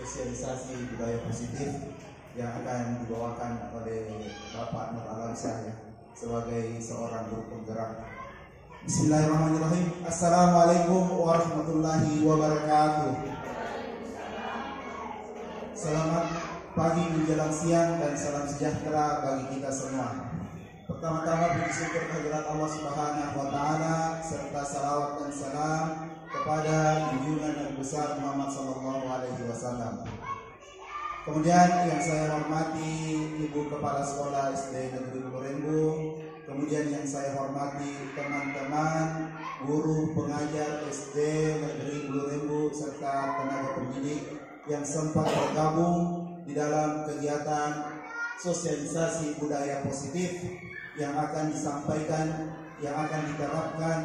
sosialisasi budaya positif yang akan dibawakan oleh Bapak Nur Alamsyah sebagai seorang guru penggerak. Bismillahirrahmanirrahim. Assalamualaikum warahmatullahi wabarakatuh. Selamat pagi menjelang siang dan salam sejahtera bagi kita semua. Pertama-tama puji syukur kehadirat Allah Subhanahu wa taala serta salawat dan salam kepada junjungan Nabi besar Muhammad sallallahu alaihi wasallam. Kemudian yang saya hormati Ibu Kepala Sekolah SD Negeri Bulurembu, kemudian yang saya hormati teman-teman guru pengajar SD Negeri Bulurembu serta tenaga pendidik yang sempat bergabung di dalam kegiatan sosialisasi budaya positif yang akan disampaikan, yang akan diterapkan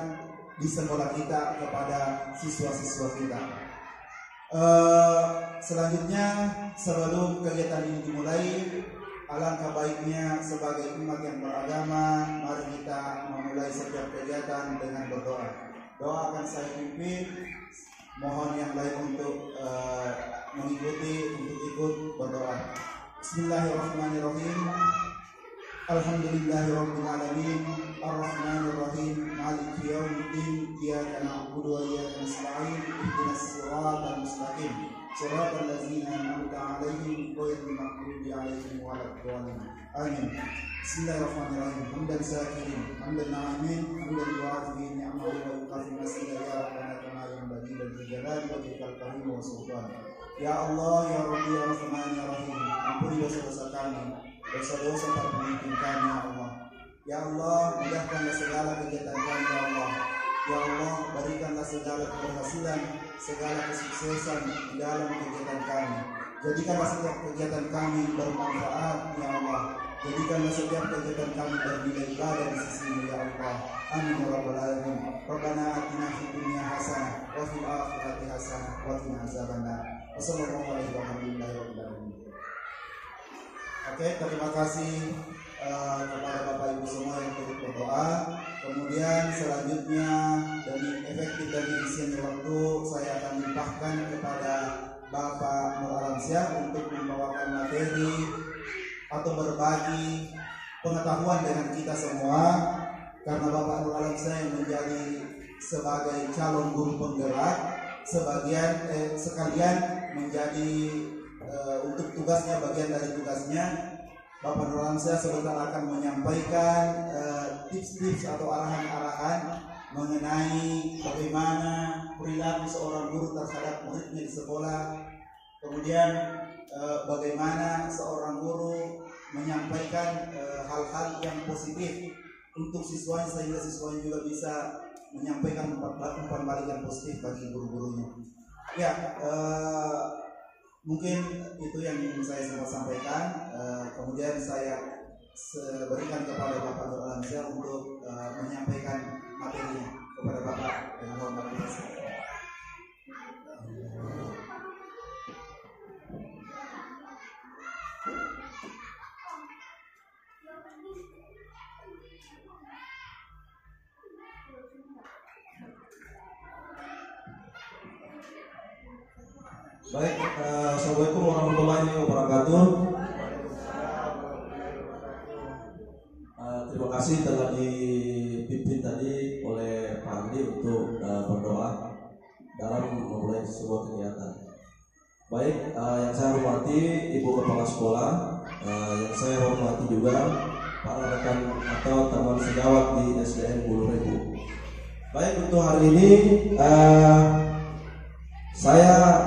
di sekolah kita kepada siswa-siswa kita. Selanjutnya, sebelum kegiatan ini dimulai, alangkah baiknya sebagai umat yang beragama, mari kita memulai setiap kegiatan dengan berdoa. Doa akan saya pimpin, mohon yang lain untuk mengikuti, untuk ikut berdoa. Bismillahirrahmanirrahim. Alhamdulillahirabbil alamin, arrahmanir rahim, maliki yaumiddin, iyyaka na'budu wa iyyaka nasta'in, ihdinas siratal mustaqim, siratal ladzina an'amta 'alaihim ghairil maghdubi 'alaihim waladdallin. Amin. Bismillahirrahmanirrahim. Hamdan syakirin, hamdan na'imin, hamdan yu'afi ni'amahu wa yuqafi masjidah ya rabbana kama yanbaghi lil jalali wa wajhikal karim wa sultan. Ya Allah, ya Rabbi, ya Rahman, ya Rahim, ampuni dosa-dosa kami, dosa-dosa para pemimpin kami, ya Allah. Ya Allah, mudahkanlah segala kegiatan kami, ya Allah. Ya Allah, berikanlah segala keberhasilan, segala kesuksesan di dalam kegiatan kami. Jadikanlah setiap kegiatan kami bermanfaat, ya Allah. Jadikanlah setiap kegiatan kami bernilai ibadah di sisi-Mu, ya Allah. Amin ya rabbal alamin. Rabbana atina fid dunya hasanah wa fil akhirati hasanah wa qina azabannar. Wassallallahu alaihi wasallam. Oke, terima kasih kepada Bapak Ibu semua yang turut berdoa. Kemudian selanjutnya demi efektif dan efisiennya waktu, saya akan limpahkan kepada Bapak Nur Alamsyah untuk membawakan materi atau berbagi pengetahuan dengan kita semua. Karena Bapak Nur Alamsyah yang menjadi sebagai calon guru penggerak, sekalian menjadi untuk tugasnya, bagian dari tugasnya, Bapak Nur Alamsyah sebentar akan menyampaikan tips-tips atau arahan-arahan mengenai bagaimana perilaku seorang guru terhadap muridnya di sekolah. Kemudian bagaimana seorang guru menyampaikan hal-hal yang positif untuk siswanya sehingga siswanya juga bisa menyampaikan umpan balik yang positif bagi guru-gurunya. Ya, mungkin itu yang ingin saya sempat sampaikan. Kemudian saya berikan kepada Bapak Nur Alamsyah untuk menyampaikan materinya kepada Bapak dengan hormat. Baik, Assalamualaikum warahmatullahi wabarakatuh. Terima kasih telah dipimpin tadi oleh Pak Andi untuk berdoa dalam memulai sebuah kegiatan. Baik, yang saya hormati Ibu Kepala Sekolah, yang saya hormati juga para rekan atau teman sejawat di SDN Bulurembu. Baik, untuk hari ini saya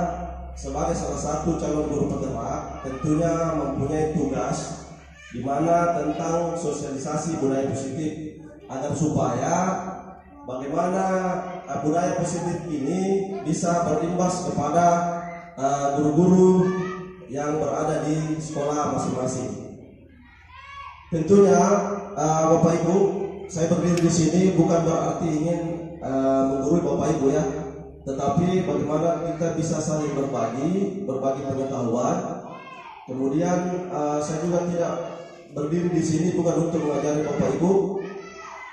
sebagai salah satu calon guru penggerak tentunya mempunyai tugas di mana tentang sosialisasi budaya positif agar supaya bagaimana budaya positif ini bisa berimbas kepada guru-guru yang berada di sekolah masing-masing. Tentunya Bapak Ibu, saya berdiri di sini bukan berarti ingin menggurui Bapak Ibu ya, tetapi bagaimana kita bisa saling berbagi pengetahuan. Kemudian saya juga tidak berdiri di sini bukan untuk mengajari Bapak Ibu,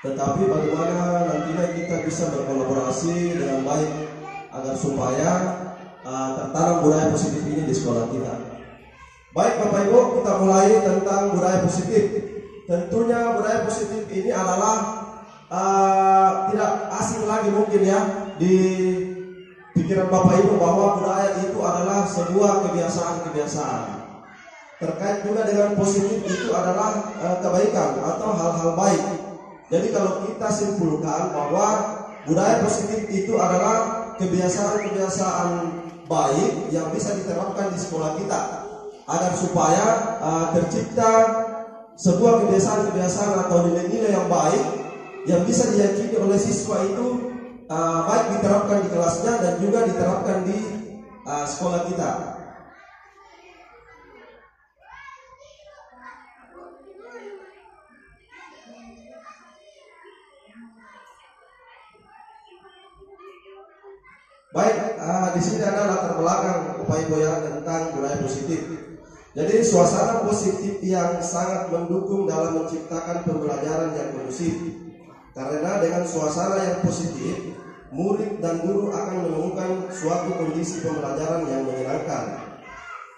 tetapi bagaimana nantinya kita bisa berkolaborasi dengan baik agar supaya tertanam budaya positif ini di sekolah kita. Baik Bapak Ibu, kita mulai tentang budaya positif. Tentunya budaya positif ini adalah tidak asing lagi mungkin ya di pikiran Bapak Ibu bahwa budaya itu adalah sebuah kebiasaan-kebiasaan. Terkait juga dengan positif itu adalah kebaikan atau hal-hal baik. Jadi kalau kita simpulkan bahwa budaya positif itu adalah kebiasaan-kebiasaan baik yang bisa diterapkan di sekolah kita agar supaya tercipta sebuah kebiasaan-kebiasaan atau nilai-nilai yang baik yang bisa diyakini oleh siswa itu baik diterapkan di kelasnya dan juga diterapkan di sekolah kita. Baik, di sini ada latar belakang Bapak Ibu ya tentang budaya positif. Jadi suasana positif yang sangat mendukung dalam menciptakan pembelajaran yang kondusif. Karena dengan suasana yang positif, murid dan guru akan menemukan suatu kondisi pembelajaran yang menyenangkan.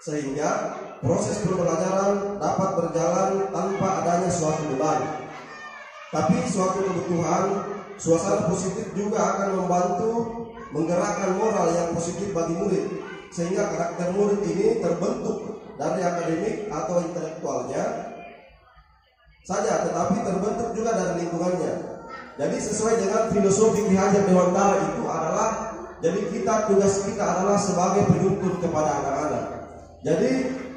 Sehingga proses pembelajaran dapat berjalan tanpa adanya suatu beban. Tapi suatu kebutuhan, suasana positif juga akan membantu menggerakkan moral yang positif bagi murid. Sehingga karakter murid ini terbentuk dari akademik atau intelektualnya saja, tetapi terbentuk juga dari lingkungannya. Jadi sesuai dengan filosofi Ki Hajar Dewantara itu adalah, jadi tugas kita adalah sebagai penuntun kepada anak-anak. Jadi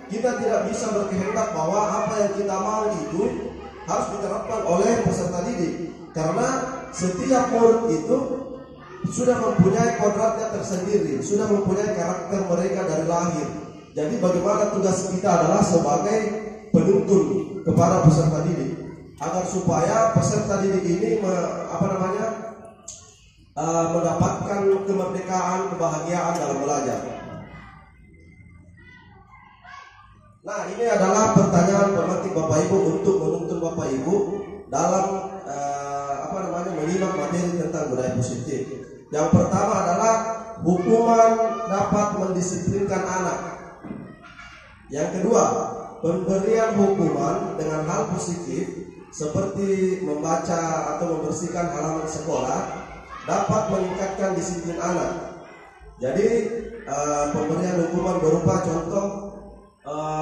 kita tidak bisa berkehendak bahwa apa yang kita mau itu harus diterapkan oleh peserta didik, karena setiap murid itu sudah mempunyai kodratnya tersendiri, sudah mempunyai karakter mereka dari lahir. Jadi bagaimana tugas kita adalah sebagai penuntun kepada peserta didik agar supaya peserta didik ini mendapatkan kemerdekaan, kebahagiaan dalam belajar. Nah, ini adalah pertanyaan pemantik Bapak Ibu untuk menuntun Bapak Ibu dalam menyimak materi tentang budaya positif. Yang pertama adalah hukuman dapat mendisiplinkan anak. Yang kedua, pemberian hukuman dengan hal positif seperti membaca atau membersihkan halaman sekolah dapat meningkatkan disiplin anak. Jadi pemberian hukuman berupa contoh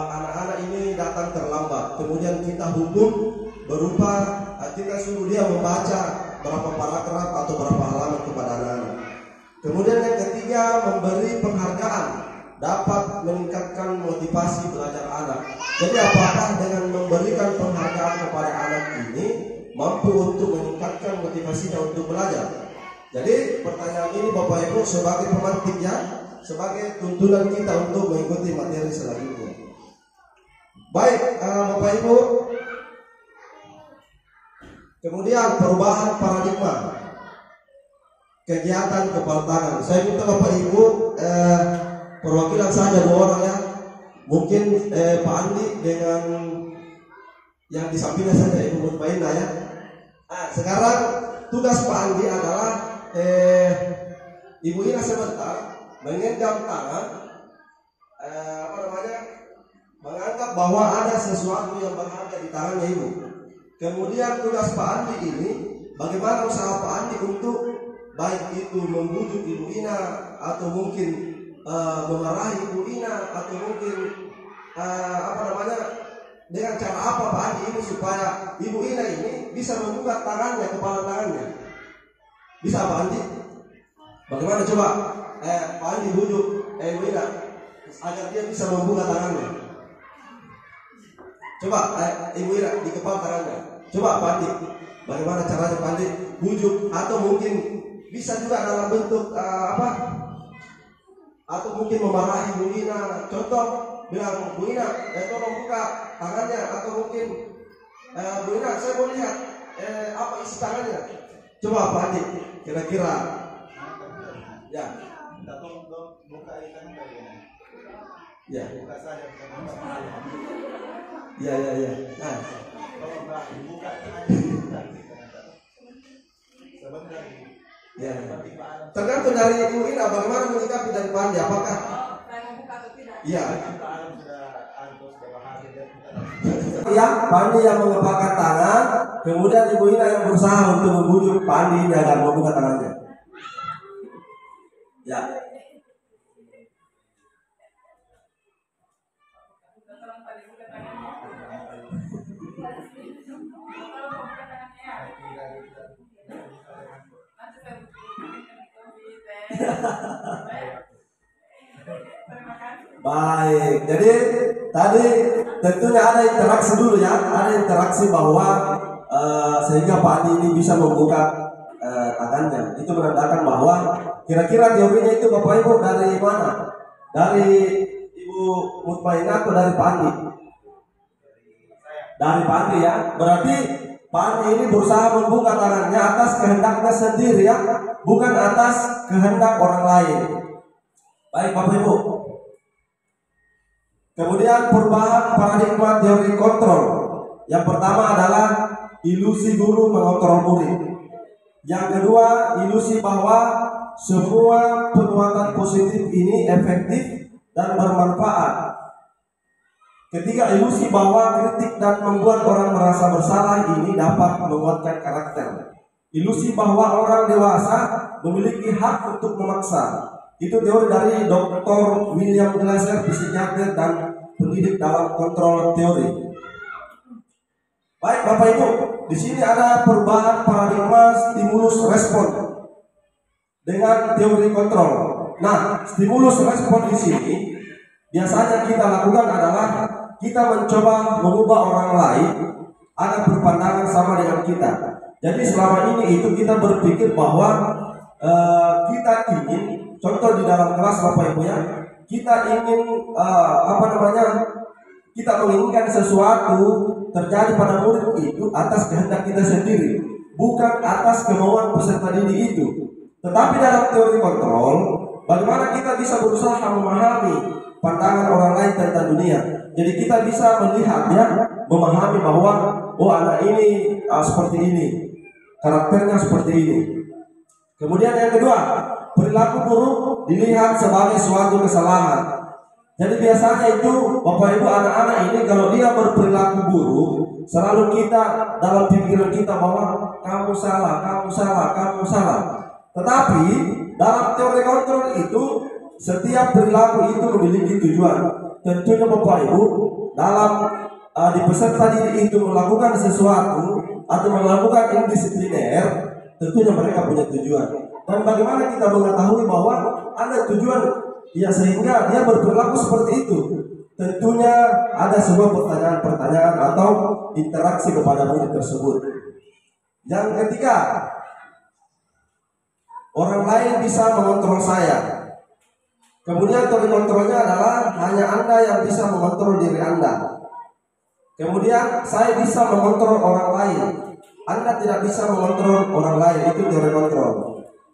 anak-anak ini datang terlambat, kemudian kita hukum berupa kita suruh dia membaca berapa paragraf atau berapa halaman kepada anak-anak. Kemudian yang ketiga, memberi penghargaan dapat meningkatkan motivasi belajar anak. Jadi apakah dengan memberikan penghargaan kepada anak ini mampu untuk meningkatkan motivasinya untuk belajar? Jadi pertanyaan ini Bapak Ibu sebagai pemantiknya, sebagai tuntunan kita untuk mengikuti materi selanjutnya. Baik Bapak Ibu, kemudian perubahan paradigma kegiatan kepala tangan. Saya minta Bapak Ibu perwakilan saja 2 orang ya. Mungkin Pak Andi dengan yang di sampingnya saja Ibu Mutmainah ya. Sekarang tugas Pak Andi adalah Ibu Ina sebentar mengenggam tangan, menganggap bahwa ada sesuatu yang berharga di tangannya Ibu. Kemudian tugas Pak Andi ini, bagaimana usaha Pak Andi untuk baik itu membujuk Ibu Ina atau mungkin memarahi Ibu Ina atau mungkin dengan cara apa Pak Andi ini supaya Ibu Ina ini bisa membuka tangannya, kepala tangannya. Bisa Pak Andi? Bagaimana coba Pak Andi bujuk Ibu Ina agar dia bisa membuka tangannya. Coba Ibu Ina di kepala tangannya. Coba Pak Andi, bagaimana caranya Pak Andi bujuk, atau mungkin bisa juga dalam bentuk atau mungkin memarahi Bu Ina. Contoh bilang, Bu Ina, tolong buka tangannya, atau mungkin Bu Ina, saya mau lihat apa isi tangannya. Coba Pak Andi, kira-kira ya. Minta tolong buka ikan kalian. Ya. Buka saja. Ya. Nah. Tolong buka tangannya. Sebentar. Ya. Tergantung dari UI bagaimana menyikapi dari Pandi, apakah iya ya Pandi yang mengepakkan tangan, kemudian Ibu Ina yang berusaha untuk membujuk Pandi ini agar membuka tangannya. Ya. Baik, jadi tadi tentunya ada interaksi dulu ya, ada interaksi bahwa sehingga Pak Andi ini bisa membuka tangannya. Itu menandakan bahwa kira-kira teorinya itu Bapak Ibu dari mana? Dari Ibu Mutmainah atau dari Pak Andi? Dari Pak Andi ya. Berarti Pak Andi ini berusaha membuka tangannya atas kehendaknya sendiri ya, bukan atas kehendak orang lain. Baik Bapak Ibu. Kemudian perubahan paradigma teori kontrol. Yang pertama adalah ilusi guru mengontrol murid. Yang kedua, ilusi bahwa semua penguatan positif ini efektif dan bermanfaat. Ketiga, ilusi bahwa kritik dan membuat orang merasa bersalah ini dapat menguatkan karakter. Ilusi bahwa orang dewasa memiliki hak untuk memaksa. Itu teori dari Dr. William Glasser, psikiater dan pendidik dalam kontrol teori. Baik Bapak Ibu, di sini ada perubahan paradigma stimulus respon dengan teori kontrol. Nah, stimulus respon di sini biasanya kita lakukan adalah kita mencoba mengubah orang lain agar berpandangan sama dengan kita. Jadi selama ini itu kita berpikir bahwa kita ingin, contoh di dalam kelas Bapak Ibu ya, kita ingin kita menginginkan sesuatu terjadi pada murid itu atas kehendak kita sendiri, bukan atas kemauan peserta didik itu. Tetapi dalam teori kontrol, bagaimana kita bisa berusaha memahami pandangan orang lain tentang dunia. Jadi kita bisa melihat ya, memahami bahwa oh anak ini seperti ini, karakternya seperti ini. Kemudian yang kedua, perilaku buruk dilihat sebagai suatu kesalahan. Jadi biasanya itu Bapak Ibu anak-anak ini kalau dia berperilaku buruk, selalu kita dalam pikiran kita bahwa kamu salah, kamu salah, kamu salah. Tetapi dalam teori kontrol itu setiap perilaku itu memiliki tujuan. Tentunya Bapak Ibu dalam di peserta didik itu melakukan sesuatu atau melakukan indisipliner, tentunya mereka punya tujuan. Dan bagaimana kita mengetahui bahwa ada tujuan ya sehingga dia berperilaku seperti itu? Tentunya ada sebuah pertanyaan-pertanyaan atau interaksi kepada murid tersebut. Yang ketiga, orang lain bisa mengontrol saya. Kemudian teori kontrolnya adalah hanya Anda yang bisa mengontrol diri Anda. Kemudian saya bisa mengontrol orang lain, Anda tidak bisa mengontrol orang lain. Itu teori kontrol.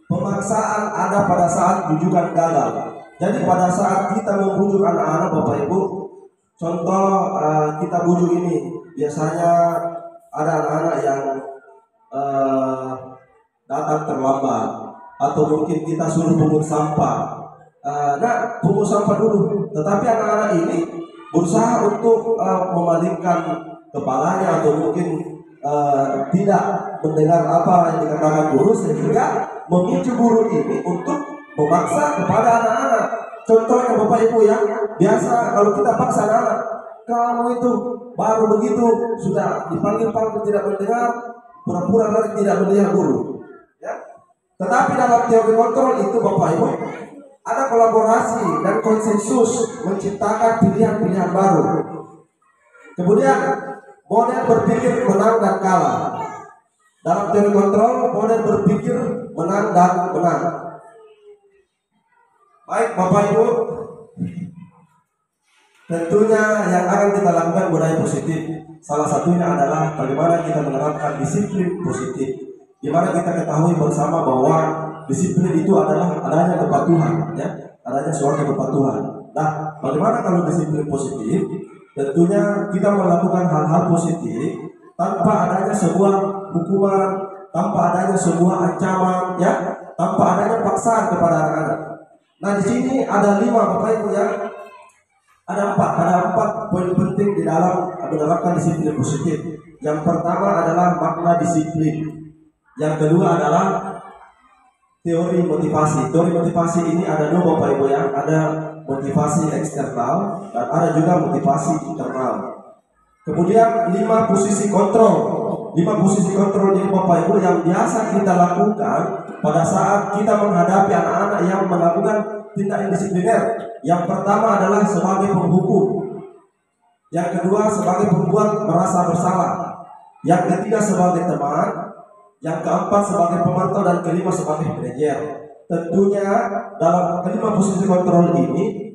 Pemaksaan ada pada saat bujukan gagal. Jadi pada saat kita membujuk anak-anak Bapak Ibu, contoh kita bujuk ini, biasanya ada anak-anak yang datang terlambat, atau mungkin kita suruh pungut sampah. Nah, pungut sampah dulu. Tetapi anak-anak ini berusaha untuk memalingkan kepalanya atau mungkin tidak mendengar apa yang dikatakan guru, sehingga memicu guru ini untuk memaksa kepada anak-anak. Contohnya Bapak Ibu ya, biasa kalau kita paksa anak, kamu itu baru begitu sudah dipanggil-panggil tidak mendengar, pura-pura lagi tidak mendengar guru. Ya. Tetapi dalam teori kontrol itu Bapak Ibu ada kolaborasi dan konsensus menciptakan pilihan-pilihan baru. Kemudian model berpikir menang dan kalah. Dalam teori kontrol, model berpikir menang dan menang. Baik Bapak Ibu, tentunya yang akan kita lakukan budaya positif, salah satunya adalah bagaimana kita menerapkan disiplin positif, di mana kita ketahui bersama bahwa disiplin itu adalah adanya kepatuhan, ya, adanya suatu kepatuhan. Nah, bagaimana kalau disiplin positif? Tentunya kita melakukan hal-hal positif tanpa adanya sebuah hukuman, tanpa adanya sebuah ancaman, ya. tanpa adanya paksaan kepada anak-anak. Nah, di sini ada 5 Bapak Ibu ya. Ada empat poin penting di dalam menerapkan disiplin positif. Yang pertama adalah makna disiplin. Yang kedua adalah teori motivasi. Teori motivasi ini ada 2 Bapak Ibu ya. Ada motivasi eksternal dan ada juga motivasi internal. Kemudian 5 posisi kontrol. 5 posisi kontrol ini Bapak Ibu yang biasa kita lakukan pada saat kita menghadapi anak-anak yang melakukan tindak indisipliner. Yang pertama adalah sebagai penghukum. Yang kedua sebagai pembuat merasa bersalah. Yang ketiga sebagai teman. Yang keempat sebagai pemantau dan kelima sebagai manajer. Tentunya dalam kelima posisi kontrol ini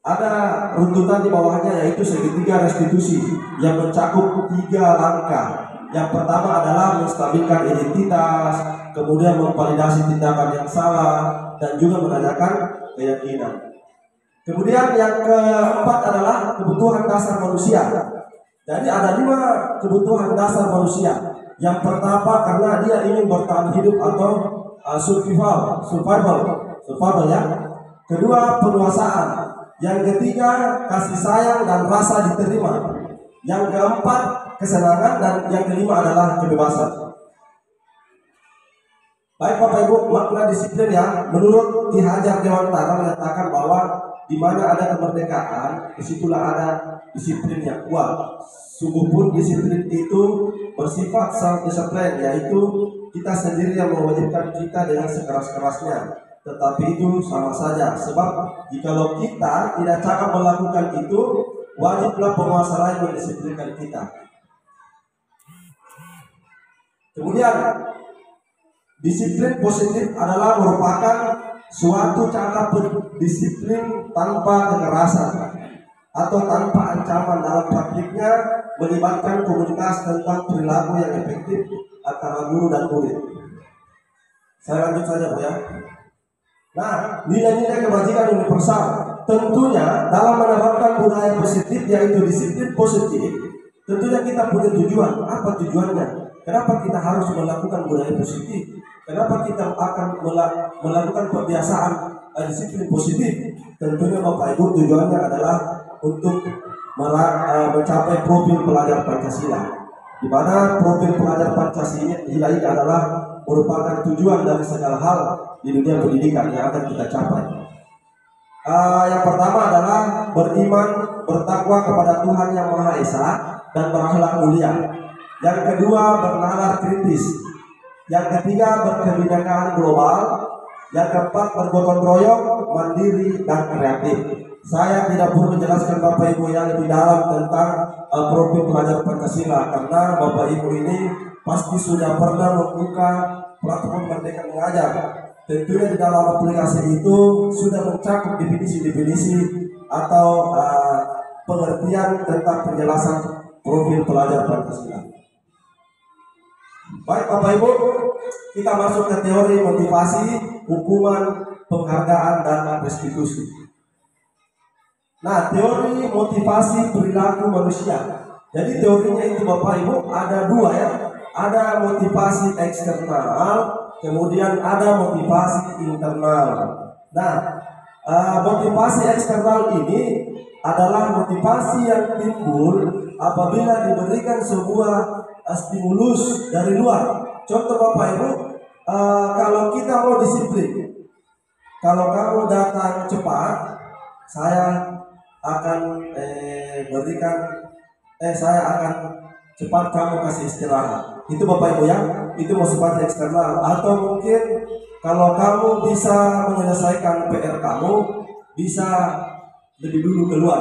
ada runtutan di bawahnya, yaitu segitiga restitusi yang mencakup 3 langkah. Yang pertama adalah menstabilkan identitas, kemudian memvalidasi tindakan yang salah, dan juga menanyakan keyakinan. Kemudian yang keempat adalah kebutuhan dasar manusia. Jadi ada 5 kebutuhan dasar manusia. Yang pertama karena dia ingin bertahan hidup atau survival ya. Kedua penguasaan. Yang ketiga kasih sayang dan rasa diterima. Yang keempat kesenangan, dan yang kelima adalah kebebasan. Baik Bapak Ibu, makna disiplin ya, menurut Ki Hajar Dewantara menyatakan bahwa di mana ada kemerdekaan, disitulah ada disiplin yang kuat. Sungguh pun disiplin itu bersifat self-discipline, yaitu kita sendiri yang mewajibkan kita dengan sekeras-kerasnya. Tetapi itu sama saja, sebab jikalau kita tidak cakap melakukan itu, wajiblah penguasa lain mendisiplinkan kita. Kemudian disiplin positif adalah merupakan suatu cara berdisiplin tanpa kekerasan atau tanpa ancaman. Dalam praktiknya melibatkan komunitas tentang perilaku yang efektif antara guru dan murid. Saya lanjut saja Bu ya. Nah, nilai-nilai kebajikan universal. Tentunya dalam menerapkan budaya positif, yaitu disiplin positif, tentunya kita punya tujuan. Apa tujuannya? Kenapa kita harus melakukan budaya positif? Kenapa kita akan melakukan kebiasaan disiplin positif? Tentunya Bapak Ibu tujuannya adalah untuk mencapai profil pelajar Pancasila, di mana profil pelajar Pancasila ini adalah merupakan tujuan dari segala hal di dunia pendidikan yang akan kita capai. Yang pertama adalah beriman, bertakwa kepada Tuhan Yang Maha Esa dan berakhlak mulia. Yang kedua bernalar kritis. Yang ketiga berkebinekaan global. Yang keempat bergotong royong, mandiri dan kreatif. Saya tidak perlu menjelaskan Bapak Ibu yang lebih dalam tentang profil pelajar Pancasila, karena Bapak Ibu ini pasti sudah pernah membuka platform Merdeka Mengajar. Tentunya di dalam aplikasi itu sudah mencakup definisi-definisi atau pengertian tentang penjelasan profil pelajar Pancasila. Baik Bapak Ibu, kita masuk ke teori motivasi, hukuman, penghargaan, dan restitusi. Nah, teori motivasi perilaku manusia. Jadi teorinya itu Bapak Ibu ada 2 ya. Ada motivasi eksternal, kemudian ada motivasi internal. Nah, motivasi eksternal ini adalah motivasi yang timbul apabila diberikan sebuah stimulus dari luar. Contoh Bapak Ibu, kalau kita mau disiplin, kalau kamu datang cepat, saya akan saya akan cepat kamu kasih istirahat. Itu Bapak Ibu ya, itu motivasi eksternal. Atau mungkin kalau kamu bisa menyelesaikan PR kamu, bisa lebih dulu keluar.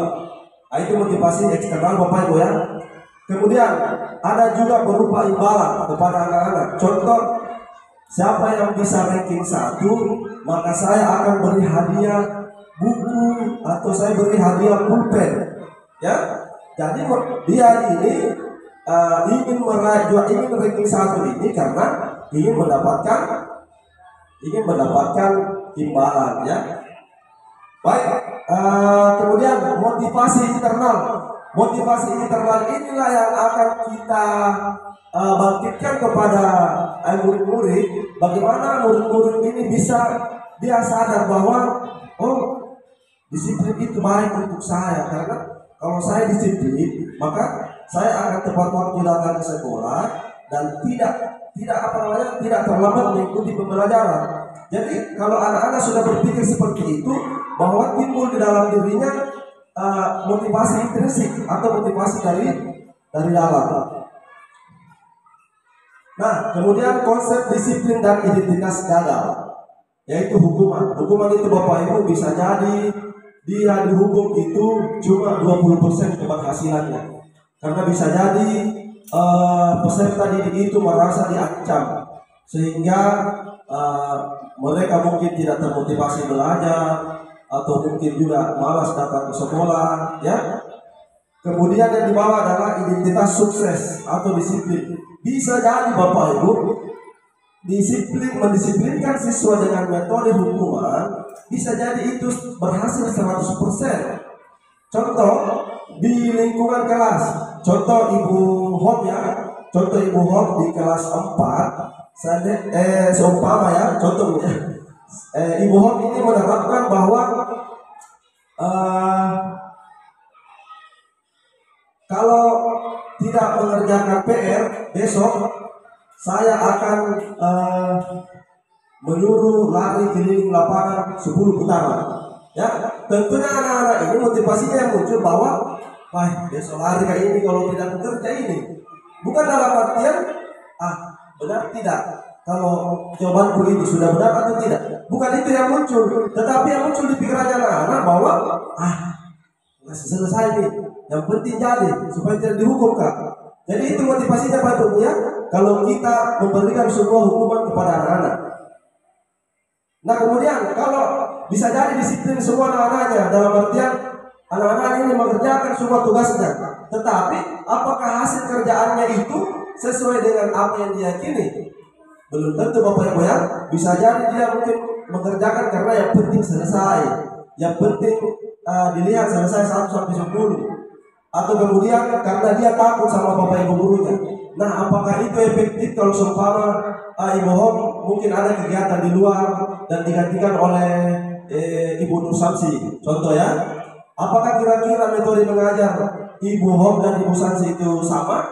Nah, itu motivasi eksternal Bapak Ibu ya. Kemudian ada juga berupa imbalan kepada anak-anak. Contoh, siapa yang bisa ranking 1, maka saya akan beri hadiah buku atau saya beri hadiah pulpen. Ya, jadi dia ini ingin ranking 1 ini karena ingin mendapatkan imbalan ya. Baik, kemudian motivasi internal. Motivasi internal inilah yang akan kita bangkitkan kepada murid-murid, bagaimana murid-murid ini bisa dia sadar bahwa disiplin itu baik untuk saya, karena kalau saya disiplin maka saya akan tepat waktu datang ke sekolah dan tidak terlambat mengikuti pembelajaran. Jadi kalau anak-anak sudah berpikir seperti itu, bahwa timbul di dalam dirinya motivasi intrinsik atau motivasi dari dalam. Nah, kemudian konsep disiplin dan identitas gagal, yaitu hukuman. Hukuman itu Bapak Ibu bisa jadi dia dihukum itu cuma 20% keberhasilannya, karena bisa jadi peserta didik itu merasa diancam sehingga mereka mungkin tidak termotivasi belajar atau mungkin juga malas datang ke sekolah, ya. Kemudian yang dibawa adalah identitas sukses atau disiplin. Bisa jadi Bapak Ibu mendisiplinkan siswa dengan metode hukuman, bisa jadi itu berhasil 100%. Contoh di lingkungan kelas, contoh Ibu Hop di kelas 4, seumpama ya, contohnya Ibu Hop ini menerapkan bahwa kalau tidak mengerjakan PR besok saya akan menyuruh lari keliling lapangan 10 putaran. Ya, tentunya anak-anak ini motivasinya yang muncul bahwa besok lari kayak ini, kalau tidak bekerja ini. Bukan dalam artian benar tidak, kalau jawabanku ini sudah benar atau tidak. Bukan itu yang muncul, tetapi yang muncul di pikirannya anak-anak bahwa masih selesai nih, yang penting jadi supaya tidak dihukum, Kak. Jadi itu motivasinya Pak Ibu ya, kalau kita memberikan sebuah hukuman kepada anak-anak. Nah kemudian kalau bisa jadi disiplin semua anak-anaknya, dalam artian anak-anak ini mengerjakan semua tugasnya, tetapi apakah hasil kerjaannya itu sesuai dengan apa yang diyakini? Belum tentu Bapak Ibu ya. Bisa jadi dia mungkin mengerjakan karena yang penting selesai, yang penting dilihat selesai 1-10, atau kemudian karena dia takut sama Bapak Ibu gurunya. Nah, apakah itu efektif kalau seumpama Ibu Hom mungkin ada kegiatan di luar dan digantikan oleh Ibu Nur Samsi, contoh ya? Apakah kira-kira metode mengajar Ibu Hom dan Ibu Samsi itu sama?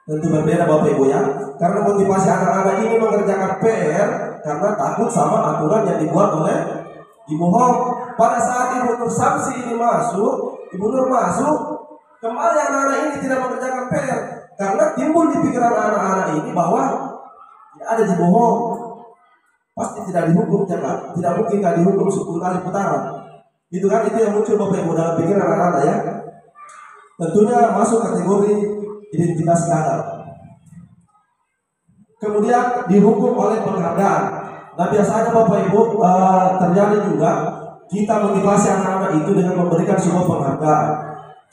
Tentu berbeda Bapak Ibu ya, karena motivasi anak-anak ini mengerjakan PR karena takut sama aturan yang dibuat oleh Ibu Hom. Pada saat Ibu Nur Samsi ini Ibu Nur masuk, kembali anak-anak ini tidak mengerjakan PR karena timbul di pikiran anak-anak ini bahwa ada Ibu Hom, pasti tidak dihukum, jangan, tidak mungkin nggak dihukum 10 kali putaran. Itu kan, itu yang muncul Bapak Ibu dalam pikiran anak-anak ya. Tentunya masuk kategori identitas gagal. Kemudian dihukum oleh penghargaan. Nah biasanya Bapak Ibu terjadi juga kita motivasi anak-anak itu dengan memberikan sebuah penghargaan.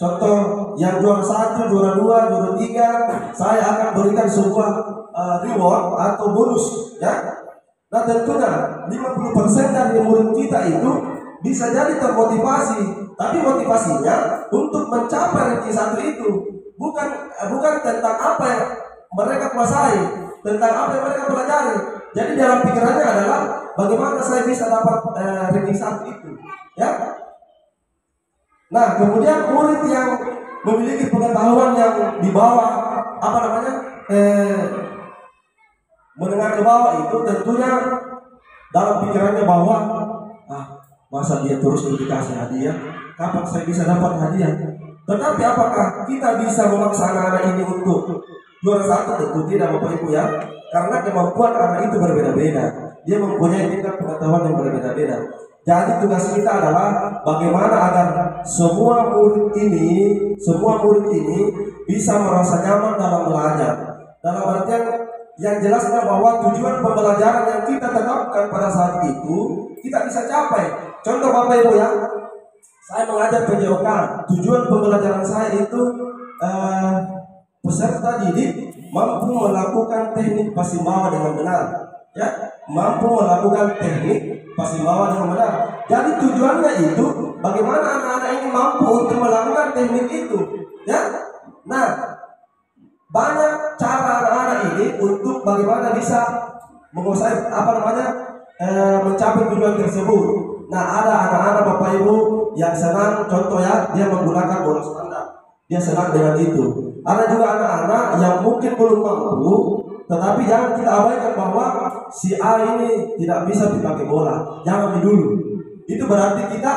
Contoh yang juara 1, juara 2, juara 3, saya akan berikan sebuah reward atau bonus ya. Nah tentunya 50% dari murid kita itu bisa jadi termotivasi, tapi motivasinya untuk mencapai ranking 1 itu bukan tentang apa yang mereka kuasai, tentang apa yang mereka pelajari. Jadi dalam pikirannya adalah bagaimana saya bisa dapat ranking 1 itu ya. Nah kemudian murid yang memiliki pengetahuan yang di bawah menengah ke bawah itu tentunya dalam pikirannya bahwa masa dia terus dikasih hadiah, kapan saya bisa dapat hadiah? Tetapi apakah kita bisa memaksa anak-anak ini untuk juara 1? Tentu tidak Bapak Ibu ya, karena kemampuan anak itu berbeda-beda, dia mempunyai tingkat pengetahuan yang berbeda-beda. Jadi tugas kita adalah bagaimana agar semua murid ini bisa merasa nyaman dalam belajar. Dalam artian yang jelasnya bahwa tujuan pembelajaran yang kita tetapkan pada saat itu kita bisa capai. Contoh Bapak Ibu ya, saya mengajar PJOK, tujuan pembelajaran saya itu peserta didik mampu melakukan teknik Pasimbawa dengan benar, ya, mampu melakukan teknik Pasimbawa dengan benar. Jadi tujuannya itu bagaimana anak-anak ini mampu untuk melakukan teknik itu, ya. Nah, banyak cara ini untuk bagaimana bisa menguasai mencapai tujuan tersebut. Nah, ada anak-anak Bapak Ibu yang senang, contoh ya, dia menggunakan bola standar, dia senang dengan itu. Ada juga anak-anak yang mungkin belum mampu, tetapi jangan kita abaikan bahwa si A ini tidak bisa dipakai bola, jangan dulu. Itu berarti kita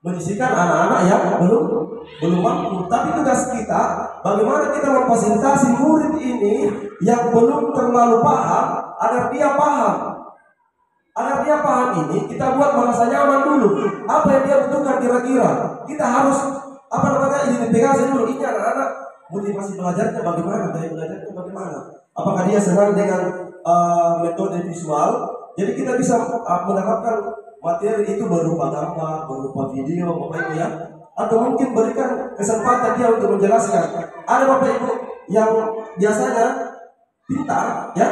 menyisihkan anak-anak yang belum mampu. Tapi tugas kita, bagaimana kita memfasilitasi murid ini yang belum terlalu paham agar dia paham. Agar dia paham ini, kita buat merasa nyaman dulu. Apa yang dia butuhkan kira-kira? Kita harus identifikasi dulu. Ini anak-anak motivasi belajarnya bagaimana, daya belajarnya bagaimana. Apakah dia senang dengan metode visual? Jadi kita bisa menerapkan materi itu berupa gambar, berupa video, Bapak Ibu ya. Atau mungkin berikan kesempatan dia untuk menjelaskan. Ada Bapak Ibu yang biasanya pintar, ya,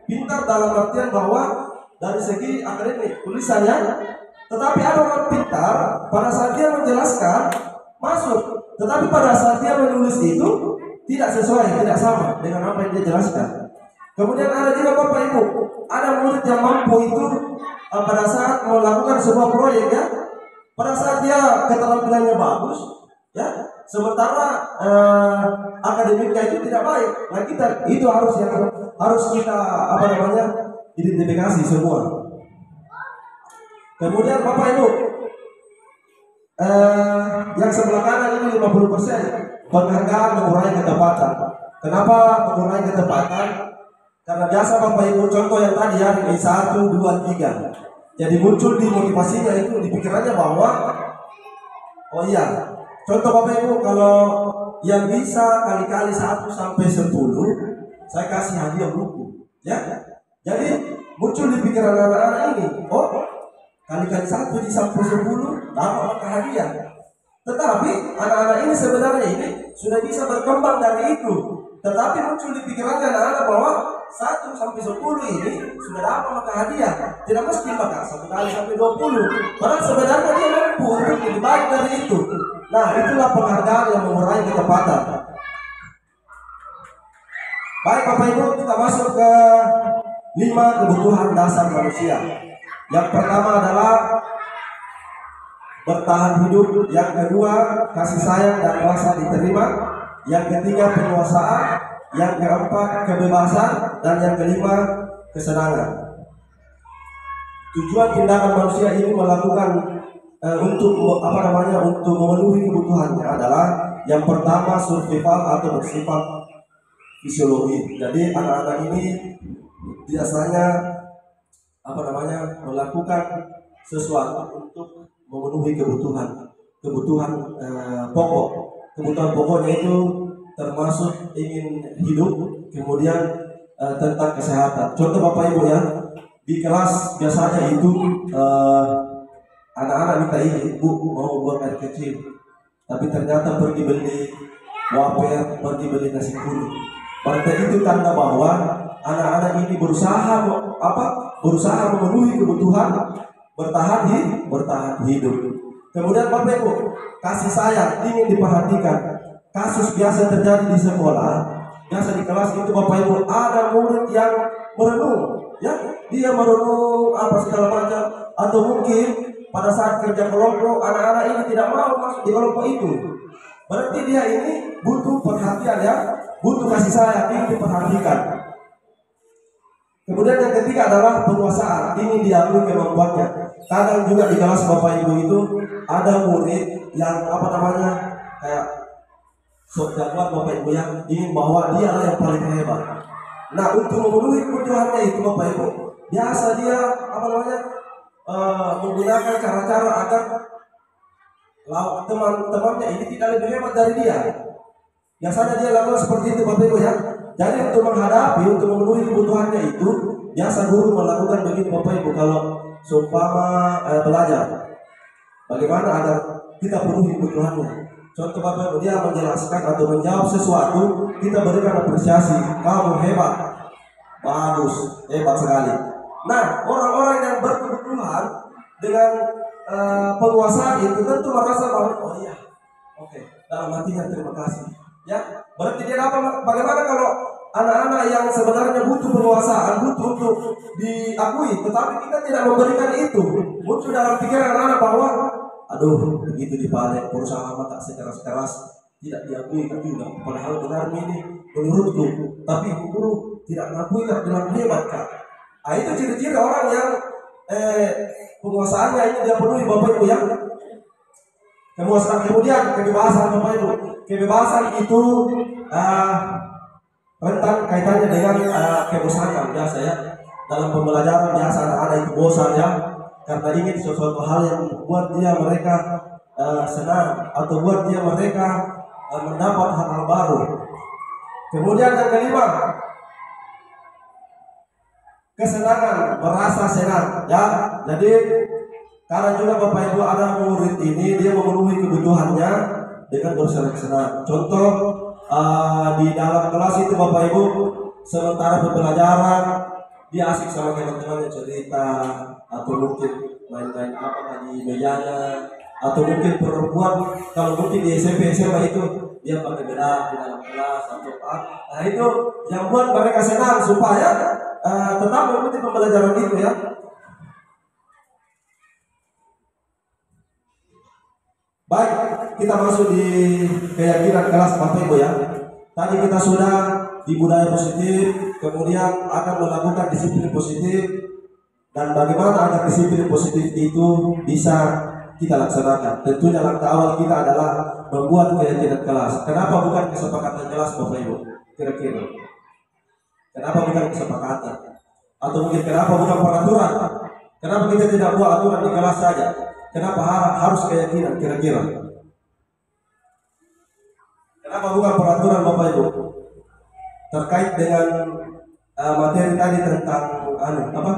pintar dalam artian bahwa dari segi akademik tulisannya, tetapi ada orang pintar pada saat dia menjelaskan masuk, tetapi pada saat dia menulis itu tidak sesuai, tidak sama dengan apa yang dia jelaskan. Kemudian ada juga Bapak Ibu, ada murid yang mampu itu pada saat melakukan sebuah proyek ya, pada saat dia keterampilannya bagus ya, sementara akademiknya itu tidak baik. Nah, kita itu harus kita identifikasi semua. Kemudian Bapak Ibu, yang sebelah kanan ini 50% penghargaan mengurangi ketepatan. Kenapa mengurangi ketepatan? Karena biasa Bapak Ibu, contoh yang tadi ya, ini 1, 2, 3. Jadi muncul di motivasinya itu, di pikirannya bahwa oh iya, contoh Bapak Ibu, kalau yang bisa kali-kali 1 sampai 10, saya kasih hadiah buku, ya. Jadi muncul di pikiran anak-anak ini, oh kali-kali 1 sampai 10 dapat maka hadiah. Tetapi anak-anak ini sebenarnya ini sudah bisa berkembang dari itu. Tetapi muncul di pikirannya anak-anak bahwa 1 sampai 10 ini sudah dapat maka hadiah. Tidak mesti maka 1 kali sampai 20. Padahal sebenarnya dia mampu untuk lebih baik dari itu. Nah, itulah penghargaan yang mengurangi ketepatan. Baik Bapak Ibu, kita masuk ke 5 kebutuhan dasar manusia. Yang pertama adalah bertahan hidup. Yang kedua, kasih sayang dan rasa diterima. Yang ketiga, penguasaan. Yang keempat, kebebasan. Dan yang kelima, kesenangan. Tujuan tindakan manusia ini melakukan untuk memenuhi kebutuhannya adalah yang pertama, survival atau bersifat fisiologi. Jadi anak-anak ini biasanya melakukan sesuatu untuk memenuhi kebutuhan pokok. Kebutuhan pokoknya itu termasuk ingin hidup, kemudian tentang kesehatan. Contoh Bapak Ibu ya, di kelas biasanya itu anak-anak minta ini, Bu mau buang air kecil, tapi ternyata pergi beli wafer, pergi beli nasi kuning. Berarti itu tanda bahwa anak-anak ini berusaha memenuhi kebutuhan bertahan hidup. Kemudian Bapak Ibu, kasih sayang ingin diperhatikan. Kasus biasa terjadi di sekolah, biasa di kelas itu Bapak Ibu, ada murid yang merenung, ya, dia merenung segala macam, atau mungkin pada saat kerja kelompok anak-anak ini tidak mau masuk di kelompok itu. Berarti dia ini butuh perhatian ya, butuh kasih sayang, ingin diperhatikan. Kemudian yang ketiga adalah penguasaan, ingin diakui kemampuannya. Kadang juga di kelas Bapak Ibu itu ada murid yang kayak sok jagoan Bapak Ibu yang ingin bahwa dia adalah yang paling hebat. Nah, untuk memenuhi kebutuhannya itu Bapak Ibu, biasa dia menggunakan cara-cara agar teman-temannya ini tidak lebih hebat dari dia. Biasanya dia lakukan seperti itu Bapak Ibu ya. Jadi untuk memenuhi kebutuhannya itu, biasa guru melakukan begini Bapak Ibu, kalau seumpama belajar, bagaimana agar kita penuhi kebutuhannya. Contoh Bapak Ibu, dia menjelaskan atau menjawab sesuatu, kita berikan apresiasi, kamu hebat, bagus, hebat sekali. Nah, orang-orang yang berkebutuhan dengan penguasaan itu tentu merasa bahwa oh iya, oke, dalam hatinya terima kasih. Ya, berarti dia bagaimana kalau anak-anak yang sebenarnya butuh penguasaan, butuh untuk diakui, tetapi kita tidak memberikan itu. Muncul dalam pikiran anak-anak bahwa, aduh, begitu dibalik perusahaan tak sekeras-keras tidak diakui kan juga. Padahal benar ini menurutku, tapi guru tidak mengakui kan dengan hebat kan. Nah, itu ciri-ciri orang yang penguasaannya ini dia penuhi Bapak Ibu yang kemuasaan. Kemudian kebebasan Bapak Ibu, kebebasan itu rentan kaitannya dengan kebosanan biasa ya. Dalam pembelajaran biasa anak-anak itu bosan ya, karena ingin sesuatu hal yang buat dia mereka senang atau buat dia mereka mendapat hal-hal baru. Kemudian yang kelima, kesenangan, merasa senang ya. Jadi karena juga Bapak Ibu ada murid ini dia memenuhi kebutuhannya dengan bersenang-senang. Contoh di dalam kelas itu Bapak Ibu sementara pembelajaran dia asik sama teman-temannya cerita atau mungkin main-main apa di mejanya, atau mungkin perempuan kalau mungkin di SMP SMA itu dia pakai bedak di dalam kelas atau apa. Nah itu yang buat mereka senang supaya tetap mengikuti pembelajaran itu ya. Baik, kita masuk di keyakinan kelas Bapak Ibu ya. Tadi kita sudah di budaya positif, kemudian akan melakukan disiplin positif, dan bagaimana agar disiplin positif itu bisa kita laksanakan. Tentunya langkah awal kita adalah membuat keyakinan kelas. Kenapa bukan kesepakatan kelas Bapak Ibu? Kira-kira kenapa bukan kesepakatan? Atau mungkin kenapa bukan peraturan? Kenapa kita tidak buat aturan di kelas saja? Kenapa harus keyakinan kira-kira? Kenapa bukan peraturan Bapak Ibu? Terkait dengan materi tadi tentang apa?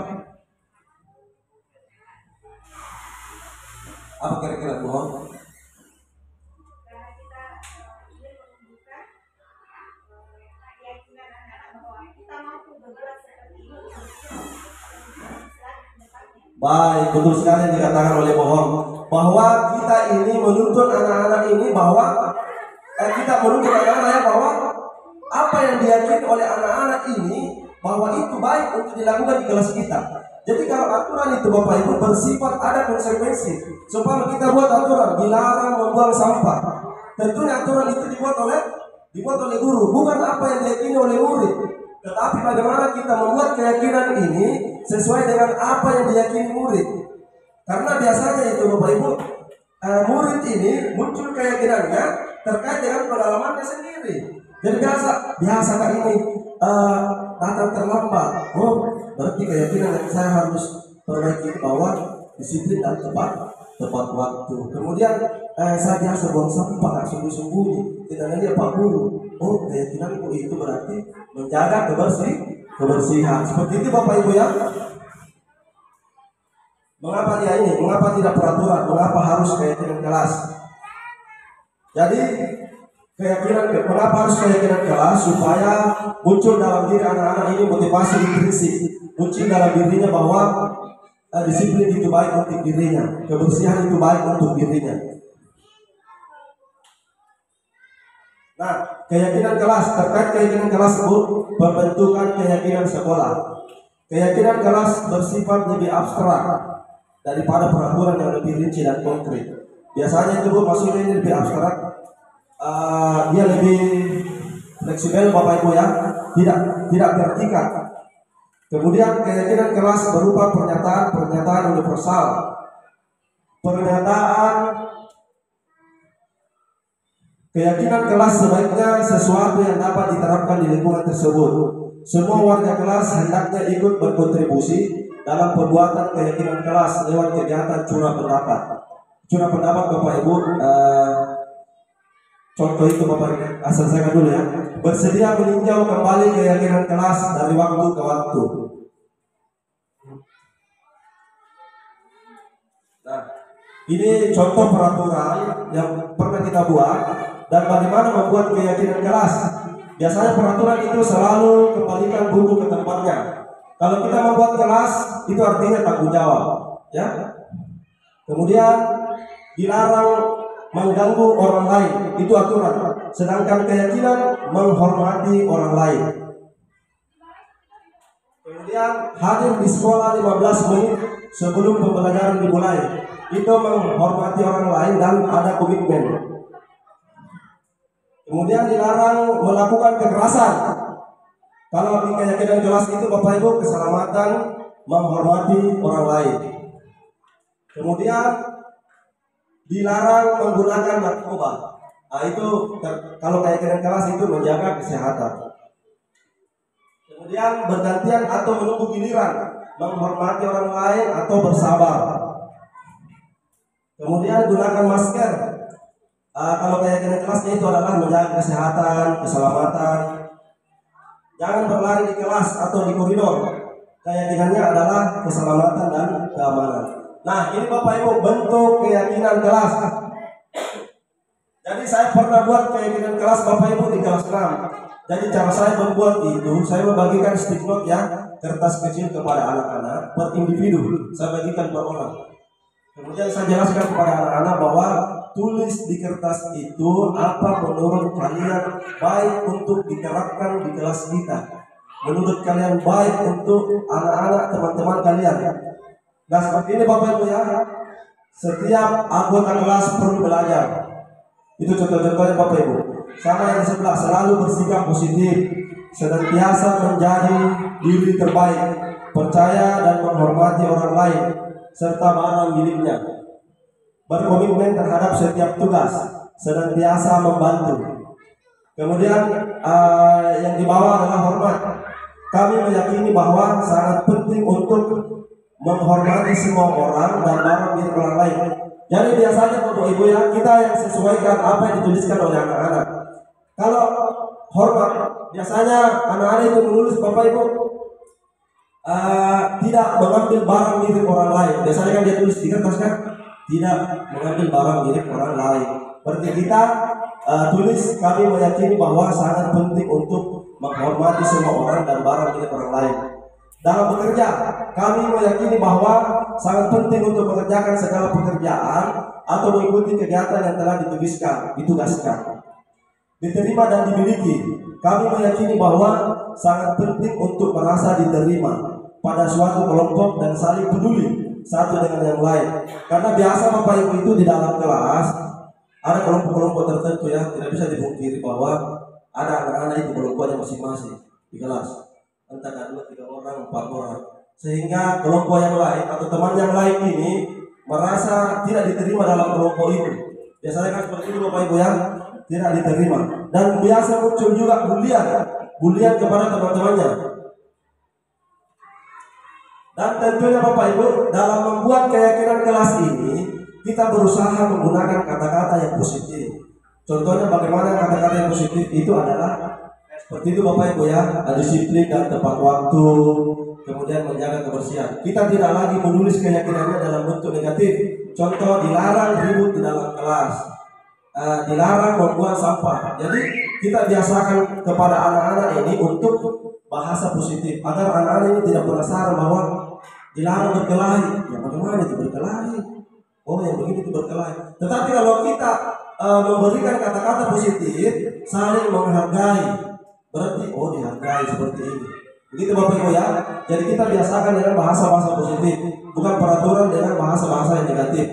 Apa kira-kira bohong? Baik, betul sekali yang dikatakan oleh bohong, bahwa kita ini menuntut anak-anak ini bahwa kita menuntut anak-anak bahwa apa yang diyakini oleh anak-anak ini bahwa itu baik untuk dilakukan di kelas kita. Jadi kalau aturan itu Bapak Ibu bersifat ada konsekuensi. Supaya kita buat aturan dilarang membuang sampah. Tentunya aturan itu dibuat oleh guru, bukan apa yang diyakini oleh murid. Tetapi bagaimana kita membuat keyakinan ini sesuai dengan apa yang diyakini murid. Karena biasanya itu Bapak Ibu murid ini muncul keyakinannya terkait dengan pengalamannya sendiri. Jadi biasa kan ini datang terlambat. Oh, berarti keyakinan yang saya harus perbaiki bahwa disiplin dan tepat waktu. Kemudian saya biasa buang sampah sembunyi-sembunyi, tidak lihat Pak Guru. Oh, keyakinanku itu berarti menjaga kebersihan. Seperti itu Bapak Ibu ya. Mengapa dia ini? Mengapa tidak peraturan? Mengapa harus keyakinan kelas? Jadi mengapa harus keyakinan kelas? Supaya muncul dalam diri anak-anak ini motivasi intrinsik, muncul dalam dirinya bahwa disiplin itu baik untuk dirinya, kebersihan itu baik untuk dirinya. Nah, keyakinan kelas, terkait keyakinan kelas pembentukan keyakinan sekolah. Keyakinan kelas bersifat lebih abstrak daripada peraturan yang lebih rinci dan konkret. Biasanya itu maksudnya ini lebih abstrak, dia lebih fleksibel Bapak Ibu ya, tidak tertikat. Kemudian keyakinan kelas berupa pernyataan universal, keyakinan kelas sebaiknya sesuatu yang dapat diterapkan di lingkungan tersebut. Semua warga kelas hendaknya ikut berkontribusi dalam pembuatan keyakinan kelas lewat kegiatan curah pendapat. Curah pendapat Bapak Ibu, contoh itu Bapak Ibu, selesaikan dulu ya. Bersedia meninjau kembali keyakinan kelas dari waktu ke waktu. Nah, ini contoh peraturan yang pernah kita buat dan bagaimana membuat keyakinan kelas. Biasanya peraturan itu selalu kembalikan buku ke tempatnya. Kalau kita membuat kelas, itu artinya tanggung jawab, ya. Kemudian dilarang mengganggu orang lain, itu aturan. Sedangkan keyakinan menghormati orang lain. Kemudian hadir di sekolah 15 menit sebelum pembelajaran dimulai. Itu menghormati orang lain dan ada komitmen. Kemudian dilarang melakukan kekerasan. Kalau di keyakinan kelas itu Bapak Ibu, keselamatan, menghormati orang lain. Kemudian dilarang menggunakan narkoba. Nah, itu kalau keyakinan kelas itu menjaga kesehatan. Kemudian bergantian atau menunggu giliran, menghormati orang lain atau bersabar. Kemudian gunakan masker. Kalau keyakinan kelasnya itu adalah menjaga kesehatan, keselamatan. Jangan berlari di kelas atau di koridor. Keyakinannya adalah keselamatan dan keamanan. Nah, ini Bapak Ibu bentuk keyakinan kelas. Jadi saya pernah buat keyakinan kelas Bapak Ibu di kelas 6. Jadi cara saya membuat itu, saya membagikan stick note ya, kertas kecil kepada anak-anak per individu. Saya bagikan per orang. Kemudian saya jelaskan kepada anak-anak bahwa tulis di kertas itu apa menurut kalian baik untuk diterapkan di kelas kita. Menurut kalian baik untuk anak-anak teman-teman kalian. Nah seperti ini Bapak Ibu ya, setiap anggota kelas perlu belajar. Itu contoh-contohnya Bapak Ibu. Sama yang di sebelah, selalu bersikap positif, senantiasa menjadi diri terbaik, percaya dan menghormati orang lain, serta barang miliknya. Berkomitmen terhadap setiap tugas, senantiasa membantu. Kemudian yang di bawah adalah hormat. Kami meyakini bahwa sangat penting untuk menghormati semua orang dan barang milik orang lain. Jadi biasanya Bapak Ibu ya, kita yang sesuaikan apa yang dituliskan oleh anak-anak. Kalau hormat, biasanya anak-anak itu menulis Bapak Ibu tidak mengambil barang milik orang lain. Biasanya kan dia tulis di kertas kan, tidak mengambil barang milik orang lain. Berarti kita tulis kami meyakini bahwa sangat penting untuk menghormati semua orang dan barang milik orang lain. Dalam bekerja, kami meyakini bahwa sangat penting untuk mengerjakan segala pekerjaan atau mengikuti kegiatan yang telah ditugaskan. Diterima dan dimiliki, kami meyakini bahwa sangat penting untuk merasa diterima pada suatu kelompok dan saling peduli satu dengan yang lain. Karena biasa Bapak Ibu itu di dalam kelas ada kelompok-kelompok tertentu yang tidak bisa dipungkiri bahwa ada anak-anak itu kelompoknya masing-masing di kelas. Entah 2, 3 orang, 4 orang. Sehingga kelompok yang lain atau teman yang lain ini merasa tidak diterima dalam kelompok itu. Biasanya kan seperti itu Bapak Ibu ya, tidak diterima. Dan biasa muncul juga bulian kepada teman-temannya. Dan tentunya Bapak Ibu, dalam membuat keyakinan kelas ini, kita berusaha menggunakan kata-kata yang positif. Contohnya bagaimana kata-kata yang positif itu adalah seperti itu Bapak Ibu ya, disiplin dan tepat waktu, kemudian menjaga kebersihan. Kita tidak lagi menulis keyakinannya dalam bentuk negatif. Contoh, dilarang ribut di dalam kelas, dilarang membuang sampah. Jadi kita biasakan kepada anak-anak ini untuk bahasa positif agar anak-anak ini tidak penasaran bahwa dilarang berkelahi. Ya bagaimana itu berkelahi? Oh yang begini itu berkelahi. Tetapi kalau kita memberikan kata-kata positif, saling menghargai, berarti oh dihargai seperti ini. Begitu Bapak Ibu ya. Jadi kita biasakan dengan bahasa-bahasa positif, bukan peraturan dengan bahasa-bahasa yang negatif.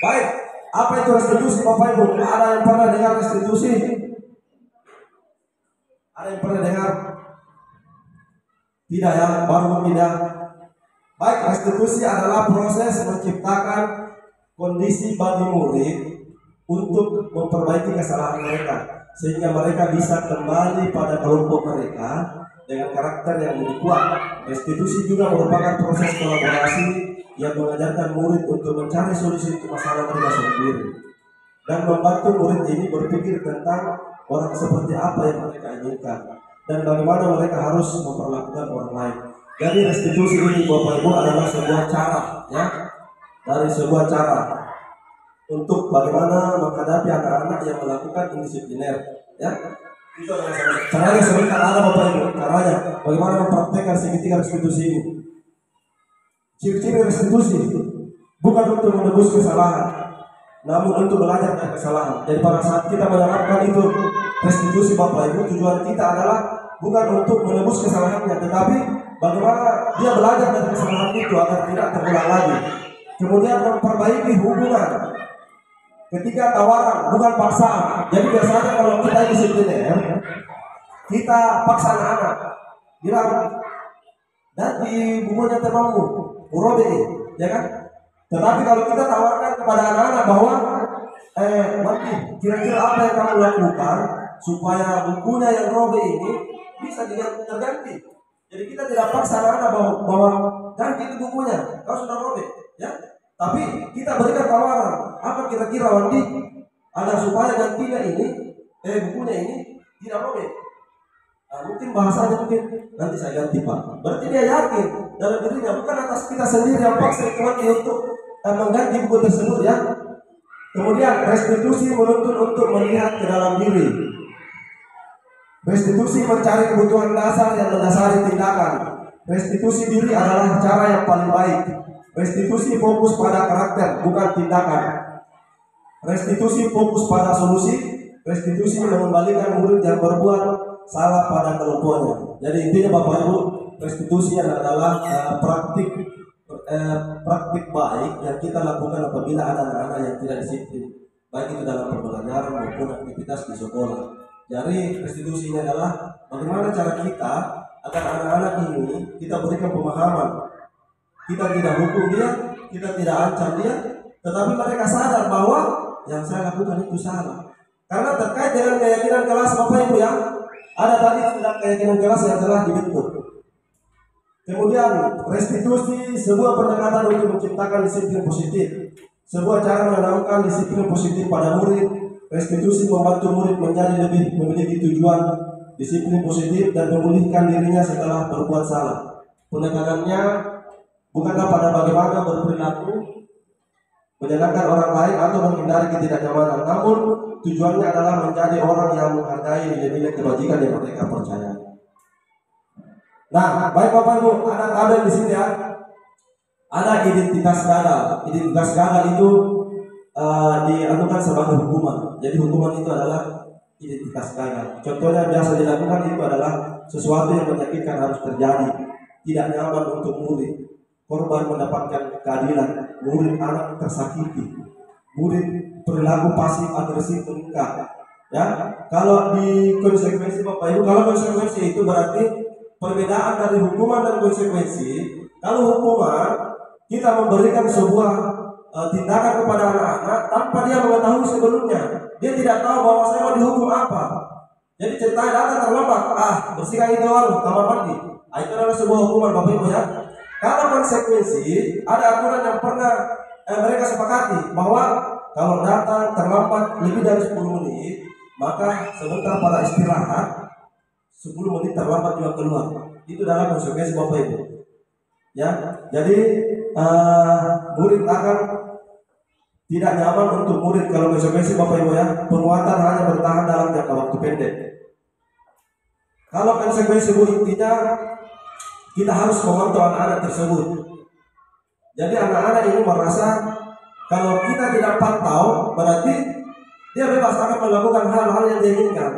Baik, apa itu restitusi Bapak Ibu? Ada yang pernah dengar restitusi? Ada yang pernah dengar? Tidak ya, baru tidak. Baik, restitusi adalah proses menciptakan kondisi bagi murid untuk memperbaiki kesalahan mereka, sehingga mereka bisa kembali pada kelompok mereka dengan karakter yang lebih kuat. Restitusi juga merupakan proses kolaborasi yang mengajarkan murid untuk mencari solusi untuk masalah mereka sendiri dan membantu murid ini berpikir tentang orang seperti apa yang mereka inginkan dan bagaimana mereka harus memperlakukan orang lain. Jadi restitusi ini Bapak Ibu adalah sebuah cara ya, dari sebuah cara untuk bagaimana menghadapi anak-anak yang melakukan indisipliner ya. Itu adalah caranya sebentar ada Bapak Ibu, caranya bagaimana mempraktekkan segitiga restitusi ini. Ciri-ciri restitusi bukan untuk menebus kesalahan, namun untuk belajar dari kesalahan. Jadi pada saat kita menerapkan itu restitusi Bapak Ibu, tujuan kita adalah bukan untuk menebus kesalahannya, tetapi bagaimana dia belajar dari kesalahan itu agar tidak terulang lagi. Kemudian memperbaiki hubungan ketika tawaran, bukan paksaan. Jadi biasanya kalau kita disipliner, kita paksa anak-anak, bilang nanti bukunya terbamu, urobe, ya kan? Tetapi kalau kita tawarkan kepada anak-anak bahwa nanti kira-kira apa yang kamu lakukan supaya bukunya yang robe ini bisa terganti. Jadi kita tidak paksa anak-anak bahwa ganti itu bukunya, kau sudah robek, ya. Tapi kita berikan tawaran, apa kira-kira Wandi agar supaya gantinya ini, bukunya ini tidak robek. Nah, mungkin bahasanya mungkin nanti saya ganti Pak. Berarti dia yakin dalam dirinya, bukan atas kita sendiri yang paksa Wandi untuk mengganti buku tersebut, ya. Kemudian restitusi menuntut untuk melihat ke dalam diri. Restitusi mencari kebutuhan dasar yang mendasari tindakan. Restitusi diri adalah cara yang paling baik. Restitusi fokus pada karakter, bukan tindakan. Restitusi fokus pada solusi. Restitusi mengembalikan murid yang berbuat salah pada kelompoknya. Jadi intinya Bapak Ibu, restitusi adalah praktik baik yang kita lakukan apabila ada anak-anak yang tidak disiplin, baik itu dalam pembelajaran maupun aktivitas di sekolah. Jadi restitusi ini adalah bagaimana cara kita agar anak-anak ini kita berikan pemahaman. Kita tidak hukum dia, kita tidak ancam dia, tetapi mereka sadar bahwa yang saya lakukan itu salah. Karena terkait dengan keyakinan kelas Bapak Ibu, ya, ada tadi sudah keyakinan kelas yang telah dibentuk. Kemudian restitusi sebuah pendekatan untuk menciptakan disiplin positif, sebuah cara menanamkan disiplin positif pada murid. Restitusi membantu murid menjadi lebih memiliki tujuan disiplin positif dan memulihkan dirinya setelah berbuat salah. Penekanannya bukanlah pada bagaimana berperilaku menyenangkan orang lain atau menghindari ketidaknyamanan, namun tujuannya adalah menjadi orang yang menghargai nilai-nilai kebajikan yang mereka percaya. Nah, baik Bapak Ibu, ada tabel di sini, ya. Ada identitas gagal. Identitas gagal itu dianukan sebagai hukuman. Jadi hukuman itu adalah identitas gagal. Contohnya biasa dilakukan itu adalah sesuatu yang menyakitkan harus terjadi, tidak nyaman untuk murid, korban mendapatkan keadilan, murid anak tersakiti, murid perilaku pasif agresif meningkat. Ya, kalau di konsekuensi Bapak Ibu, kalau konsekuensi itu berarti perbedaan dari hukuman dan konsekuensi. Kalau hukuman kita memberikan sebuah tindakan kepada anak-anak tanpa dia mengetahui sebelumnya. Dia tidak tahu bahwa saya mau dihukum apa. Jadi ceritanya datang terlambat, bersihkan itu kamar mandi. Itu adalah sebuah hukuman Bapak Ibu, ya. Kalau konsekuensi, ada aturan yang pernah mereka sepakati bahwa kalau datang terlambat lebih dari 10 menit, maka sebentar pada istirahat 10 menit terlambat juga keluar. Itu adalah konsekuensi Bapak Ibu. Ya, jadi murid akan tidak nyaman untuk murid kalau konsekuensi Bapak Ibu, ya. Penguatan hanya bertahan dalam jangka waktu pendek. Kalau konsekuensi Bu, intinya kita harus memantau anak-anak tersebut. Jadi anak-anak ini merasa kalau kita tidak pantau, berarti dia bebas akan melakukan hal-hal yang dia inginkan.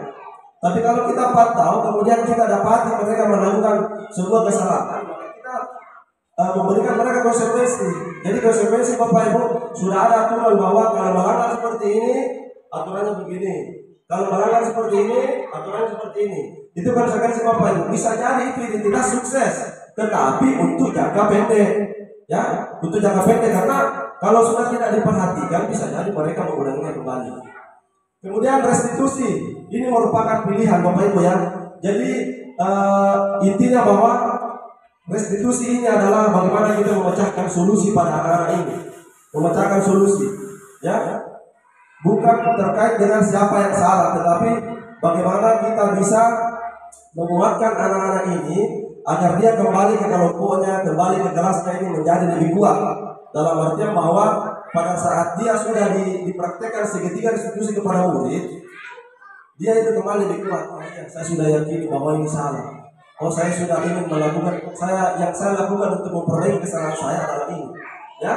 Tapi kalau kita pantau, kemudian kita dapati mereka melakukan sebuah kesalahan, maka kita memberikan mereka konsekuensi. Jadi konsekuensi Bapak Ibu, sudah ada aturan bahwa kalau melanggar seperti ini, aturannya begini. Kalau melanggar seperti ini, aturannya seperti ini. Itu konsekuensi Bapak Ibu. Bisa jadi itu identitas sukses, tetapi untuk jangka pendek, ya, untuk jangka pendek. Karena kalau sudah tidak diperhatikan, bisa jadi mereka mengulanginya kembali. Kemudian restitusi, ini merupakan pilihan Bapak Ibu, ya. Jadi intinya bahwa restitusi ini adalah bagaimana kita memecahkan solusi pada anak-anak ini, memecahkan solusi, ya, bukan terkait dengan siapa yang salah, tetapi bagaimana kita bisa menguatkan anak-anak ini agar dia kembali ke kelompoknya, kembali ke kelasnya ini menjadi lebih kuat. Dalam artian bahwa pada saat dia sudah dipraktekkan segitiga restitusi kepada murid, dia itu kembali lebih kuat. Saya sudah yakini bahwa ini salah. Saya sudah ingin melakukan, yang saya lakukan untuk memperbaiki kesalahan saya adalah ini, ya.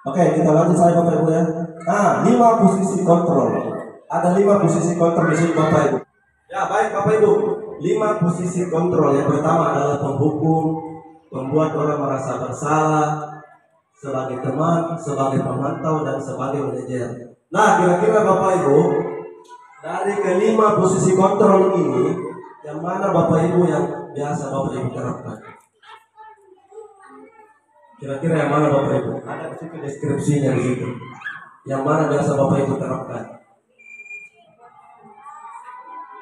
Oke, kita lanjut saya Bapak Ibu ya. Nah, 5 posisi kontrol. Ada 5 posisi kontrol di sini Bapak Ibu. Ya baik Bapak Ibu. 5 posisi kontrol. Yang pertama adalah penghukum, membuat orang merasa bersalah, sebagai teman, sebagai pemantau, dan sebagai manajer. Nah, kira-kira Bapak Ibu, dari kelima posisi kontrol ini, yang mana Bapak Ibu yang biasa Bapak Ibu terapkan? Kira-kira yang mana Bapak Ibu? Ada di situ deskripsinya di situ. Yang mana biasa Bapak Ibu terapkan?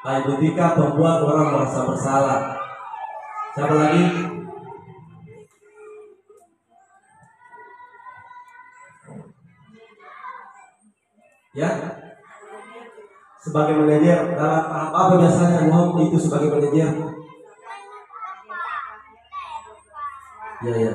Etika membuat orang merasa bersalah. Siapa lagi? Ya, sebagai manajer dalam apa biasanya Muhammad itu sebagai manajer? Ya.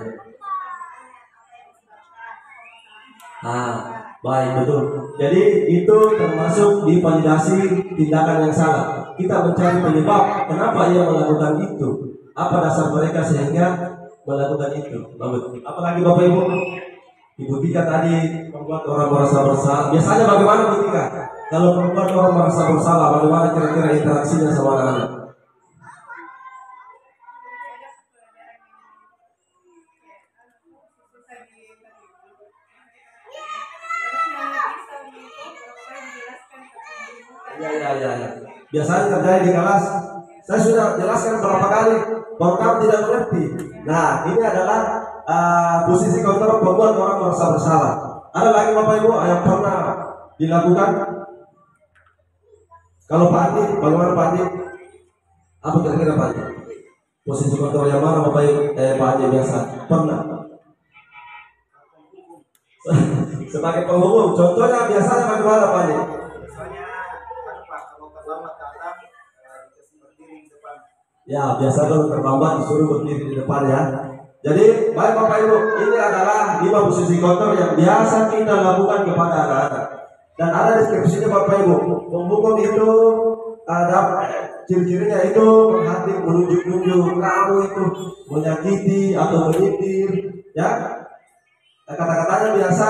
Baik betul. Jadi itu termasuk di validasi tindakan yang salah. Kita mencari penyebab kenapa ia melakukan itu. Apa dasar mereka sehingga melakukan itu? Bagus. Apalagi Bapak Ibu? Ibu Tika tadi membuat orang merasa bersalah. Biasanya bagaimana Bu Tika? Kalau membuat orang merasa bersalah, bagaimana kira-kira interaksinya sama anak-anak? Ya. Biasanya terjadi di kelas. Saya sudah jelaskan berapa kali, baru kamu tidak mengerti. Nah, ini adalah posisi kontrol membuat orang merasa bersalah. Ada lagi Bapak Ibu yang pernah dilakukan? Kalau Pak Andi, bagaimana Pak Andi? Apa kira-kira Pak Andi? Posisi kontrol yang mana Bapak Ibu? Pak Andi biasa pernah? Sebagai penghukum, contohnya biasanya bagaimana Pak Andi? Ya, biasa kalau terlambat disuruh berdiri di depan ya. Jadi, baik Bapak Ibu, ini adalah 5 posisi kontrol yang biasa kita lakukan kepada anak-anak. Dan ada deskripsinya Bapak Ibu. Penghukum itu ada ciri-cirinya itu menghadir, menunjuk-nunjuk, kamu itu menyakiti atau menyindir, ya. Kata-katanya biasa,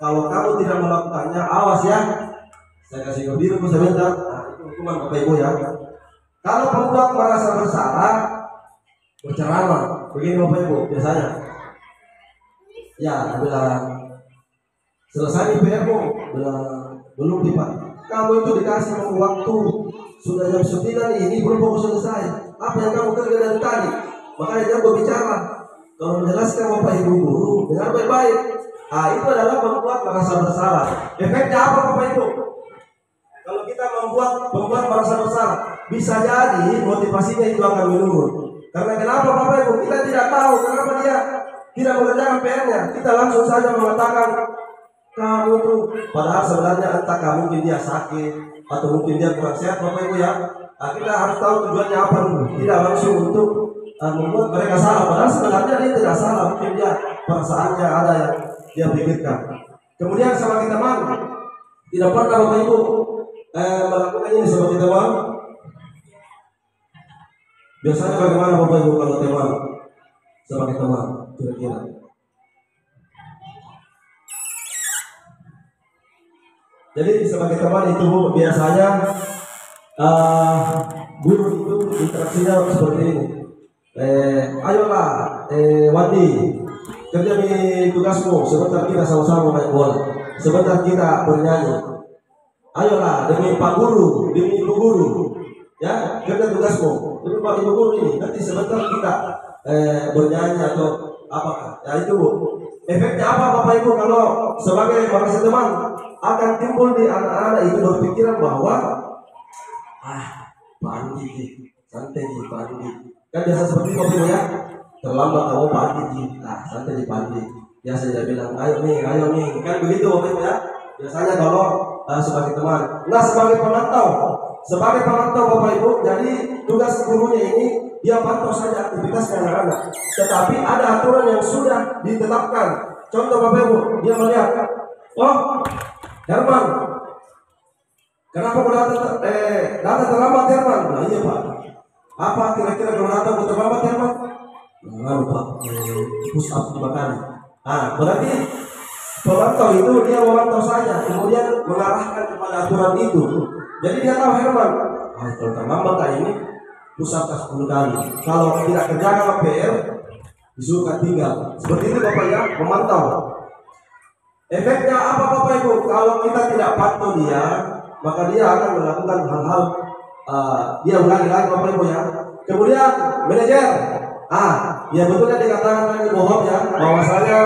kalau kamu tidak melakukannya, awas ya. Saya kasih ke diriku sebentar. Nah, itu hukuman Bapak Ibu ya. Kalau pembuat merasa bersalah, berceramah, begini Bapak Ibu biasanya. Ya, bilang selesai PR-mu, bilang belum Pak. Kamu itu dikasih waktu sudah jam 9 ini belum mau selesai. Apa yang kamu kerja dari tadi? Makanya dia berbicara. Kalau menjelaskan Bapak Ibu guru dengan baik-baik. Itu adalah membuat merasa bersalah. Efeknya apa Bapak Ibu? Kalau kita membuat merasa bersalah, bisa jadi motivasinya itu akan menurun. Karena kenapa Bapak Ibu? Kita tidak tahu kenapa dia tidak mengerjakan PR-nya. Kita langsung saja mengatakan kamu tuh, padahal sebenarnya entah mungkin dia sakit atau mungkin dia kurang sehat Bapak Ibu ya. Kita harus tahu tujuannya apa dulu. Tidak langsung untuk membuat mereka salah. Padahal sebenarnya dia tidak salah. Mungkin dia perasaannya ada yang dia pikirkan. Kemudian sebagai teman, tidak pernah Bapak Ibu melakukan ini sebagai teman. Biasanya bagaimana Bapak Ibu kalau teman sebagai teman kira-kira? Jadi sebagai teman itu biasanya guru itu interaksinya seperti ini. Ayolah, Wandi, kerja di tugasmu. Sebentar kita sama-sama main bola. Sebentar kita bernyanyi. Ayolah, demi Pak Guru, demi Ibu Guru, ya kerja tugasmu. Demi Pak Ibu Guru ini. Nanti sebentar kita bernyanyi atau apakah? Ya itu Bu. Efeknya apa Bapak Ibu kalau sebagai merasa teman akan timbul di anak-anak itu berpikiran bahwa Pak Andi, santai di Pak Andi. Kan biasa seperti Bapak Ibu ya. Terlambat kamu Pak Andi, santai di Pak Andi. Biasa dia bilang, ayo nih. Kan begitu Bapak Ibu ya. Biasanya kalau sebagai teman. Nah, sebagai pemantau Bapak Ibu, jadi tugas gurunya ini dia pantau saja aktivitas anak-anak. Tetapi ada aturan yang sudah ditetapkan. Contoh Bapak Ibu, dia melihat, oh Herman, kenapa kau datang terlambat Herman? Nah iya Pak. Apa kira-kira kau datang terlambat Herman? Lalu Pak, push up 5 kali. Berarti Pemantau itu dia memantau saja, kemudian mengarahkan kepada aturan itu. Jadi dia tahu Herman, kalau terlambat ini pusat 10 kali. Kalau tidak kerjakan PR, disuruhkan tinggal. Seperti itu Bapak ya, memantau. Efeknya apa Bapak Ibu? Kalau kita tidak pantau dia, maka dia akan melakukan hal-hal dia ulangi lagi Bapak Ibu ya. Kemudian manajer, ya betulnya dikatakan tadi bohong ya, bahwasanya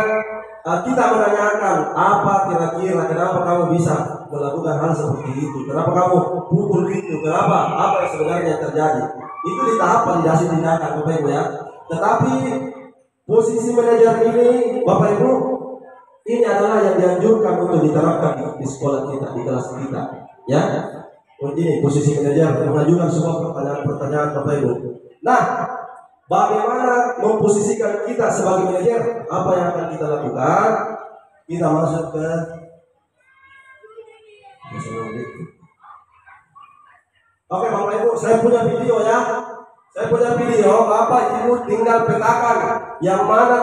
kita menanyakan apa kira-kira kenapa kamu bisa melakukan hal seperti itu, kenapa kamu pukul itu, kenapa, apa yang sebenarnya terjadi. Itu di tahap validasi tindakan Bapak Ibu ya. Tetapi posisi manajer ini Bapak Ibu, ini adalah yang dianjurkan untuk diterapkan di sekolah kita, di kelas kita ya. Ini posisi manajer mengajukan semua pertanyaan-pertanyaan Bapak Ibu. Nah, bagaimana memposisikan kita sebagai manajer? Apa yang akan kita lakukan? Kita masuk ke Oke Bapak Ibu, saya punya video ya. Saya punya video, Bapak Ibu tinggal petakan yang mana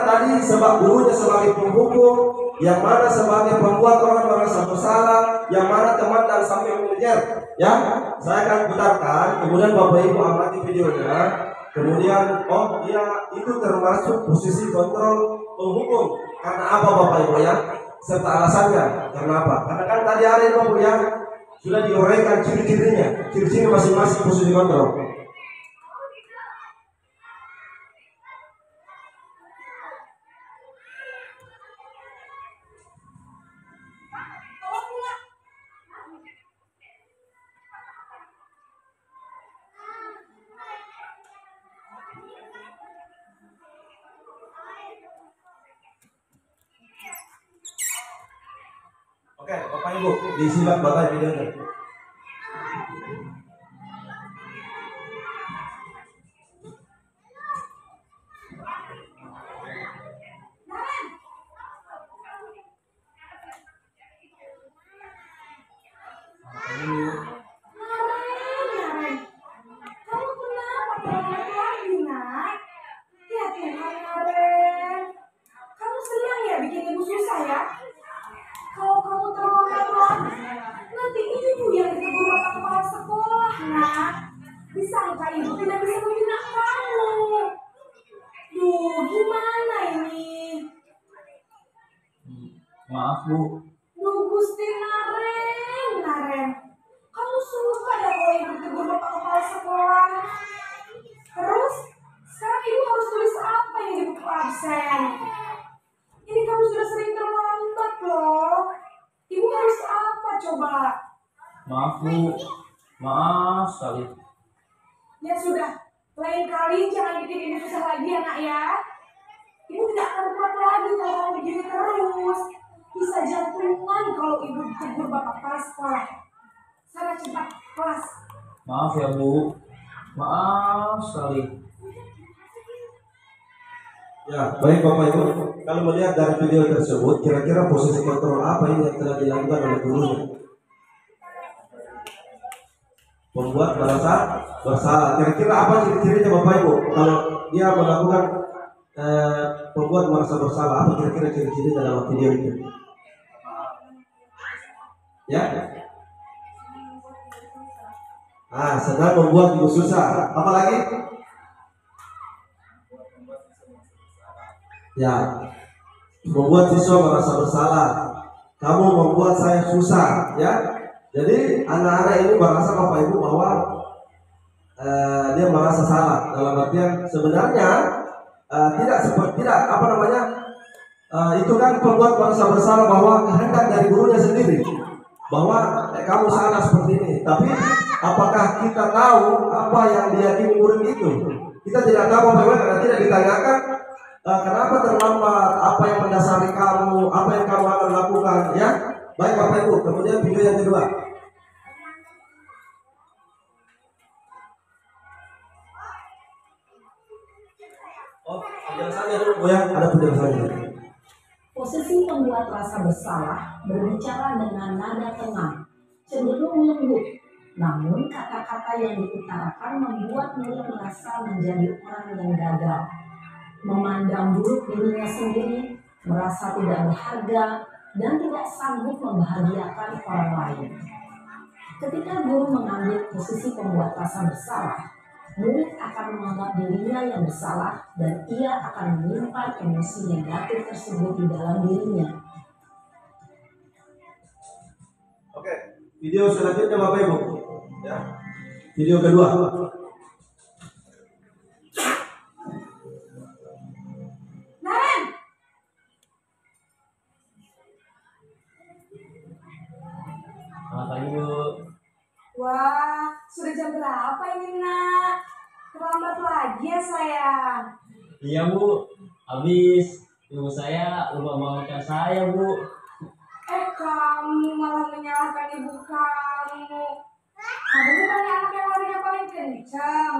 tadi sebab gurunya sebagai penghukum, yang mana sebagai pembuat orang merasa bersalah, yang mana teman dan sampai manajer. Ya, saya akan putarkan, kemudian Bapak Ibu amati videonya. Kemudian, oh iya, itu termasuk posisi kontrol penghukum. Karena apa Bapak Ibu ya? Serta alasannya. Karena apa? Karena kan tadi ada Bapak Ibu ya, sudah diuraikan ciri-cirinya, ciri-ciri masing-masing posisi kontrol. Oke, Bapak Ibu, disimak Bapak videonya. Maaf Bu. Gusti Naren. Kamu suka ya kalau ibu tegur bapak kepala sekolah. Terus sekarang ibu harus tulis apa yang di buku absen? Ini kamu sudah sering terlambat loh. Ibu harus apa coba? Maaf Bu. Maaf sekali. Ya sudah, lain kali jangan bikin ibu susah lagi ya nak ya. Ibu tidak akan kuat lagi kalau begini terus. Bisa jantungan kalau ibu tegur bapak kepala sekolah. Sana cepat kelas. Maaf ya Bu. Maaf sekali. Ya, baik Bapak Ibu. Kalau melihat dari video tersebut, kira-kira posisi kontrol apa ini yang telah dilakukan oleh gurunya? Membuat merasa bersalah. Kira-kira apa ciri-cirinya Bapak Ibu? Kalau dia melakukan membuat merasa bersalah, apa kira-kira ciri-cirinya dalam video itu? Ya? Sedang membuat ibu susah. Apa lagi? Ya, membuat siswa merasa bersalah. Kamu membuat saya susah, ya. Jadi anak-anak ini merasa Bapak Ibu bahwa dia merasa salah. Dalam artian sebenarnya itu kan pembuat merasa bersalah bahwa kehendak dari gurunya sendiri bahwa kamu salah seperti ini. Tapi apakah kita tahu apa yang diyakini murid itu? Kita tidak tahu Bapak Ibu karena tidak ditanyakan kenapa terlambat, apa yang mendasari kamu, apa yang kamu akan lakukan, ya. Baik Bapak Ibu, kemudian video yang kedua. Oh, penjelasannya dulu ya, ada penjelasannya. Posisi membuat rasa bersalah berbicara dengan nada tenang, cenderung lembut. Namun kata-kata yang diutarakan membuat murid merasa menjadi orang yang gagal. Memandang memandang buruk dirinya sendiri, merasa tidak berharga, dan tidak sanggup membahagiakan orang lain. Ketika guru mengambil posisi pembuat rasa bersalah, murid akan menganggap dirinya yang bersalah dan ia akan menyimpan emosi negatif tersebut di dalam dirinya. Oke, video selanjutnya Bapak Ibu. Ya. Video kedua. Naren, Selamat pagi Bu. wah, sudah jam berapa ini nak? Terlambat lagi ya sayang. Iya Bu, habis ibu saya lupa bangunkan saya Bu. Kamu malah menyalahkan ibu kamu. Kamu bukannya anak yang larinya paling kencang.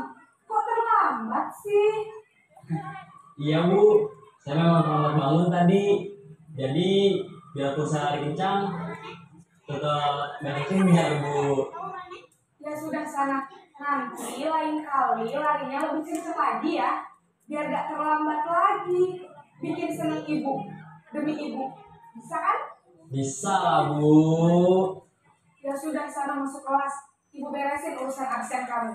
Kok terlambat sih? Iya Bu, saya memang terlambat bangun tadi. Jadi biar saya lari kencang, tetap beresin Bu. Ya sudah sana. Nanti lain kali larinya lebih kencang lagi ya. Biar gak terlambat lagi. Bikin seneng ibu. Demi ibu. Bisa kan? Bisa Bu. Ya sudah sana masuk kelas. Ibu beresin urusan absen kamu.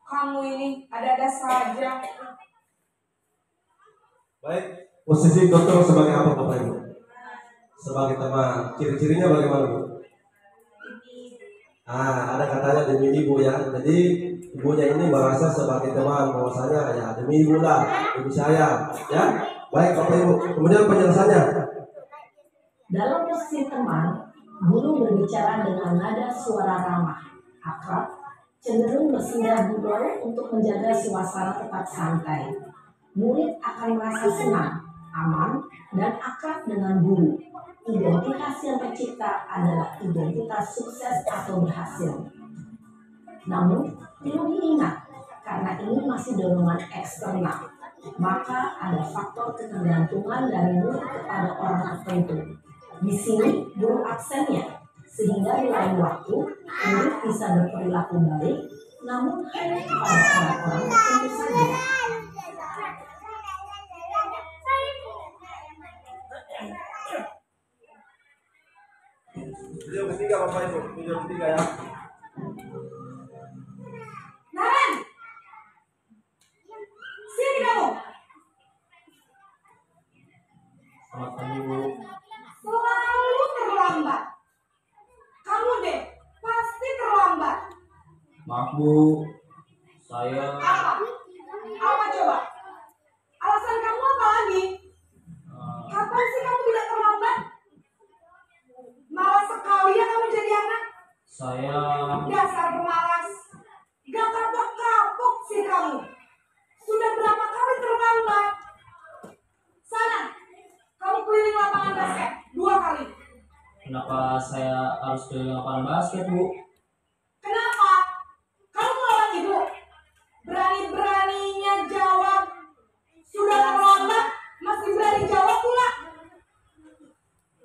Kamu ini ada-ada saja. Baik, posisi kontrol sebagai apa Bapak Ibu? Sebagai teman. Ciri-cirinya bagaimana Bu? Ada katanya demi ibu ya. Jadi ibunya ini merasa sebagai teman, bahwasanya ya demi ibu lah, ibu saya, ya. Baik Bapak Ibu. Kemudian penjelasannya. Dalam posisi teman, guru berbicara dengan nada suara ramah, akrab, cenderung bersinggah budaya untuk menjaga suasana tetap santai. Murid akan merasa senang, aman, dan akrab dengan guru. Identitas yang tercipta adalah identitas sukses atau berhasil. Namun, perlu diingat, karena ini masih dorongan eksternal, maka ada faktor ketergantungan dari murid kepada orang tertentu. Di sini, guru absennya, sehingga di lain waktu, murid bisa berperilaku baik, namun hanya kepada orang-orang tertentu saja. Video ketiga Bapak Ibu, video ketiga ya. Naren! Sini kamu! Selamat pagi Bu. Selalu terlambat. Kamu deh, pasti terlambat. Maaf Bu, saya Apa? Apa coba? Alasan kamu apa lagi? Kapan sih kamu tidak terlambat? Malas sekali ya kamu jadi anak. saya Dasar pemalas. Gak kapok-kapok sih kamu. Sudah berapa kali terlambat? Sana, kamu keliling lapangan basket 2 kali. kenapa saya harus keliling lapangan basket Bu? Kenapa? Kamu melawan ibu. Berani-beraninya jawab. Sudah terlambat, masih berani jawab pula.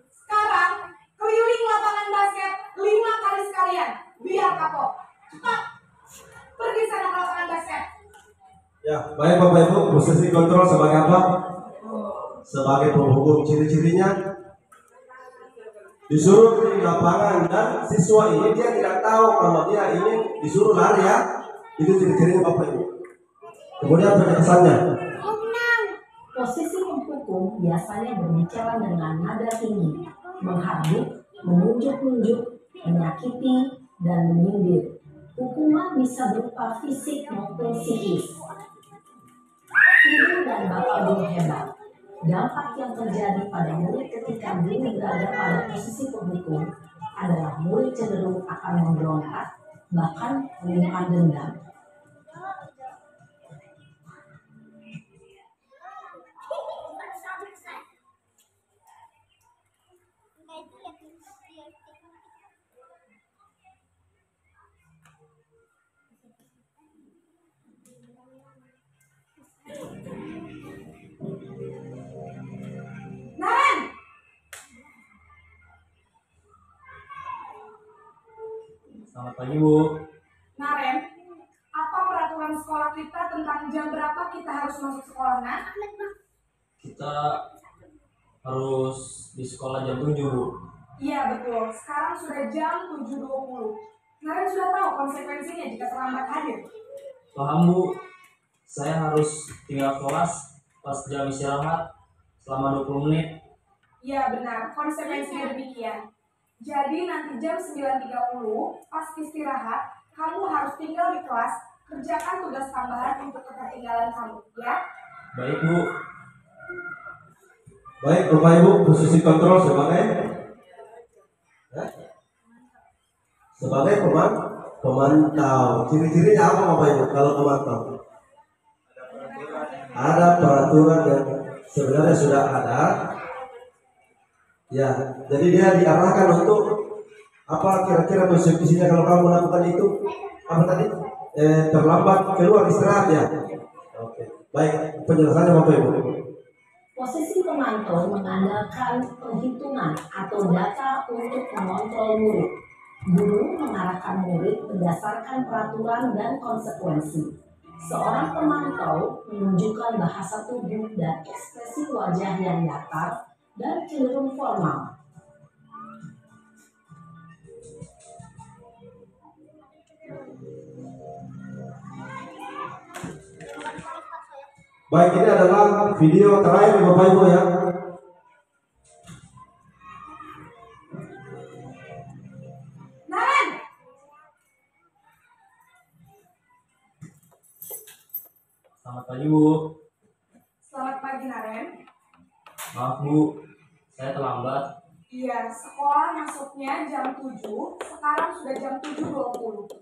Sekarang, keliling lapangan basket 5 kali sekalian. Biar kapok. Cepat. Pergi sana ke lapangan basket. Ya, baik Bapak Ibu, posisi kontrol sebagai apa? Sebagai penghubung. Ciri-cirinya disuruh di lapangan dan siswa ini dia tidak tahu kalau dia ini disuruh lari ya. Itu ciri-cirinya Bapak Ibu. Kemudian penjelasannya. Posisi menghukum biasanya berbicara dengan nada tinggi, mengharduk, menunjuk-nunjuk, menyakiti, dan menyindir. Hukuman bisa berupa fisik maupun psikis. Ibu dan bapak guru hebat. Dampak yang terjadi pada murid ketika guru berada pada posisi penghukum adalah murid cenderung akan memberontak, bahkan menyimpan dendam. Naren! Selamat pagi Bu. Naren, apa peraturan sekolah kita tentang jam berapa kita harus masuk sekolah, Nak? kita harus di sekolah jam 7, Bu. Iya betul, sekarang sudah jam 7.20. Naren sudah tahu konsekuensinya jika terlambat hadir. Paham, Bu. Saya harus tinggal kelas pas jam istirahat selama 20 menit. Iya benar, konsekuensinya demikian. Jadi nanti jam 9.30 pas istirahat, kamu harus tinggal di kelas, kerjakan tugas tambahan untuk ketertinggalan kamu, ya? Baik, Bu. Baik, Bapak Ibu, posisi kontrol sebagai pemantau. Ciri-cirinya apa Bapak Ibu kalau pemantau? Ada peraturan yang sebenarnya sudah ada. Ya, jadi dia diarahkan untuk apa kira-kira konsekuensinya kalau kamu melakukan itu apa tadi? Terlambat keluar istirahat ya. Oke. Baik, penjelasannya Bapak Ibu. Posisi pemantau mengandalkan penghitungan atau data untuk mengontrol murid. Guru mengarahkan murid berdasarkan peraturan dan konsekuensi. Seorang pemantau menunjukkan bahasa tubuh dan ekspresi wajah yang datar dan cenderung formal. Baik, ini adalah video terakhir Bapak Ibu ya. Naren! Selamat pagi, Bu. Selamat pagi Naren. Maaf, Bu. Saya terlambat. Iya, sekolah masuknya jam 7, sekarang sudah jam 7.20.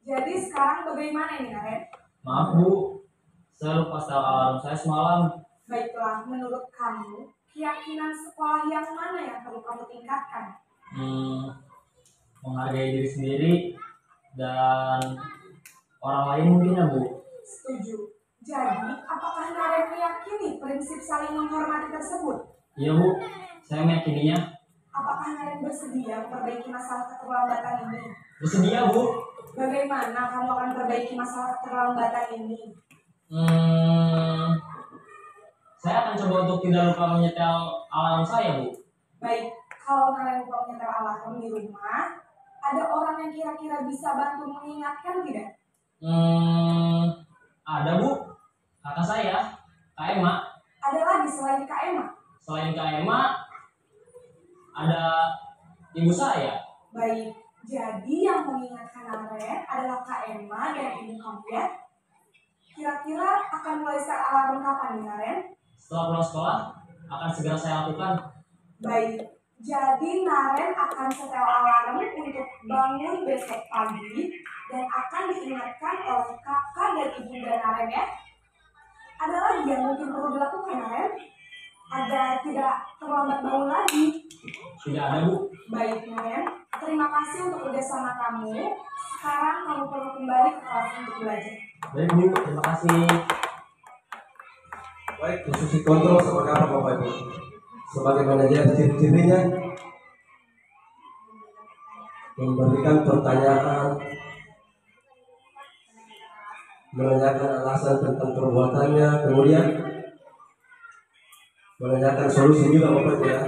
Jadi sekarang bagaimana ini Naren? Maaf, Bu. Saya lupa setel alarm saya semalam. Baiklah, menurut kamu, keyakinan sekolah yang mana yang perlu kamu tingkatkan? Menghargai diri sendiri dan orang lain mungkin ya, Bu. Setuju. Jadi, apakah Naren meyakini prinsip saling menghormati tersebut? Iya, Bu. Saya meyakininya. Apakah Naren bersedia memperbaiki masalah keterlambatan ini? Bersedia, Bu. Bagaimana kamu akan perbaiki masalah keterlambatan ini? Saya akan coba untuk tidak lupa menyetel alarm saya, Bu. Baik, kalau Naren lupa menyetel alarm di rumah, ada orang yang kira-kira bisa bantu mengingatkan tidak? Ada, Bu. Kakak saya, Kak Emma. Ada lagi selain Kak Emma? Selain Kak Emma, ada ibu saya. Baik, jadi yang mengingatkan Naren adalah Kak Emma dan ibu kamu ya? Kira-kira akan mulai set alarm kapan nih Naren? Setelah pulang sekolah, akan segera saya lakukan. Baik, jadi Naren akan setel alarm untuk bangun besok pagi dan akan diingatkan oleh kakak dan ibunda Naren ya. Ada lagi yang mungkin perlu dilakukan Naren agar tidak terlambat bangun lagi? Tidak ada, Bu. Baik Naren, terima kasih untuk kerjasama kamu. Sekarang kamu perlu kembali ke kelas untuk belajar. Baik, Bu. Terima kasih. Baik, posisi kontrol sebagai apa Bapak Ibu? Sebagai manajer ciri-cirinya memberikan pertanyaan, menanyakan alasan tentang perbuatannya, kemudian menanyakan solusi juga Bapak Ibu ya.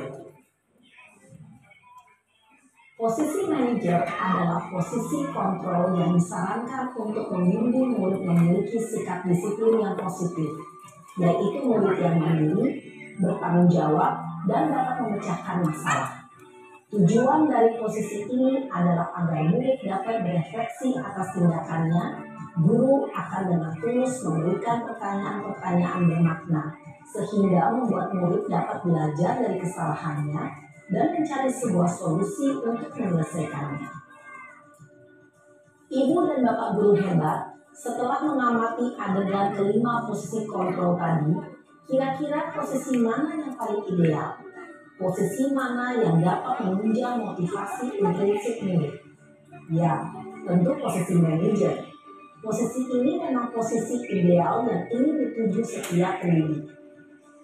Posisi manajer adalah posisi kontrol yang disarankan untuk membimbing murid memiliki sikap disiplin yang positif, yaitu murid yang mandiri, bertanggung jawab, dan dapat memecahkan masalah. Tujuan dari posisi ini adalah agar murid dapat berefleksi atas tindakannya. Guru akan dengan tulus memberikan pertanyaan-pertanyaan bermakna, sehingga membuat murid dapat belajar dari kesalahannya dan mencari sebuah solusi untuk menyelesaikannya. Ibu dan Bapak guru hebat, setelah mengamati adegan kelima posisi kontrol tadi, kira-kira posisi mana yang paling ideal? Posisi mana yang dapat menunjang motivasi intrinsik murid? Ya, tentu posisi manajer. Posisi ini memang posisi ideal dan ingin dituju setiap pendidik.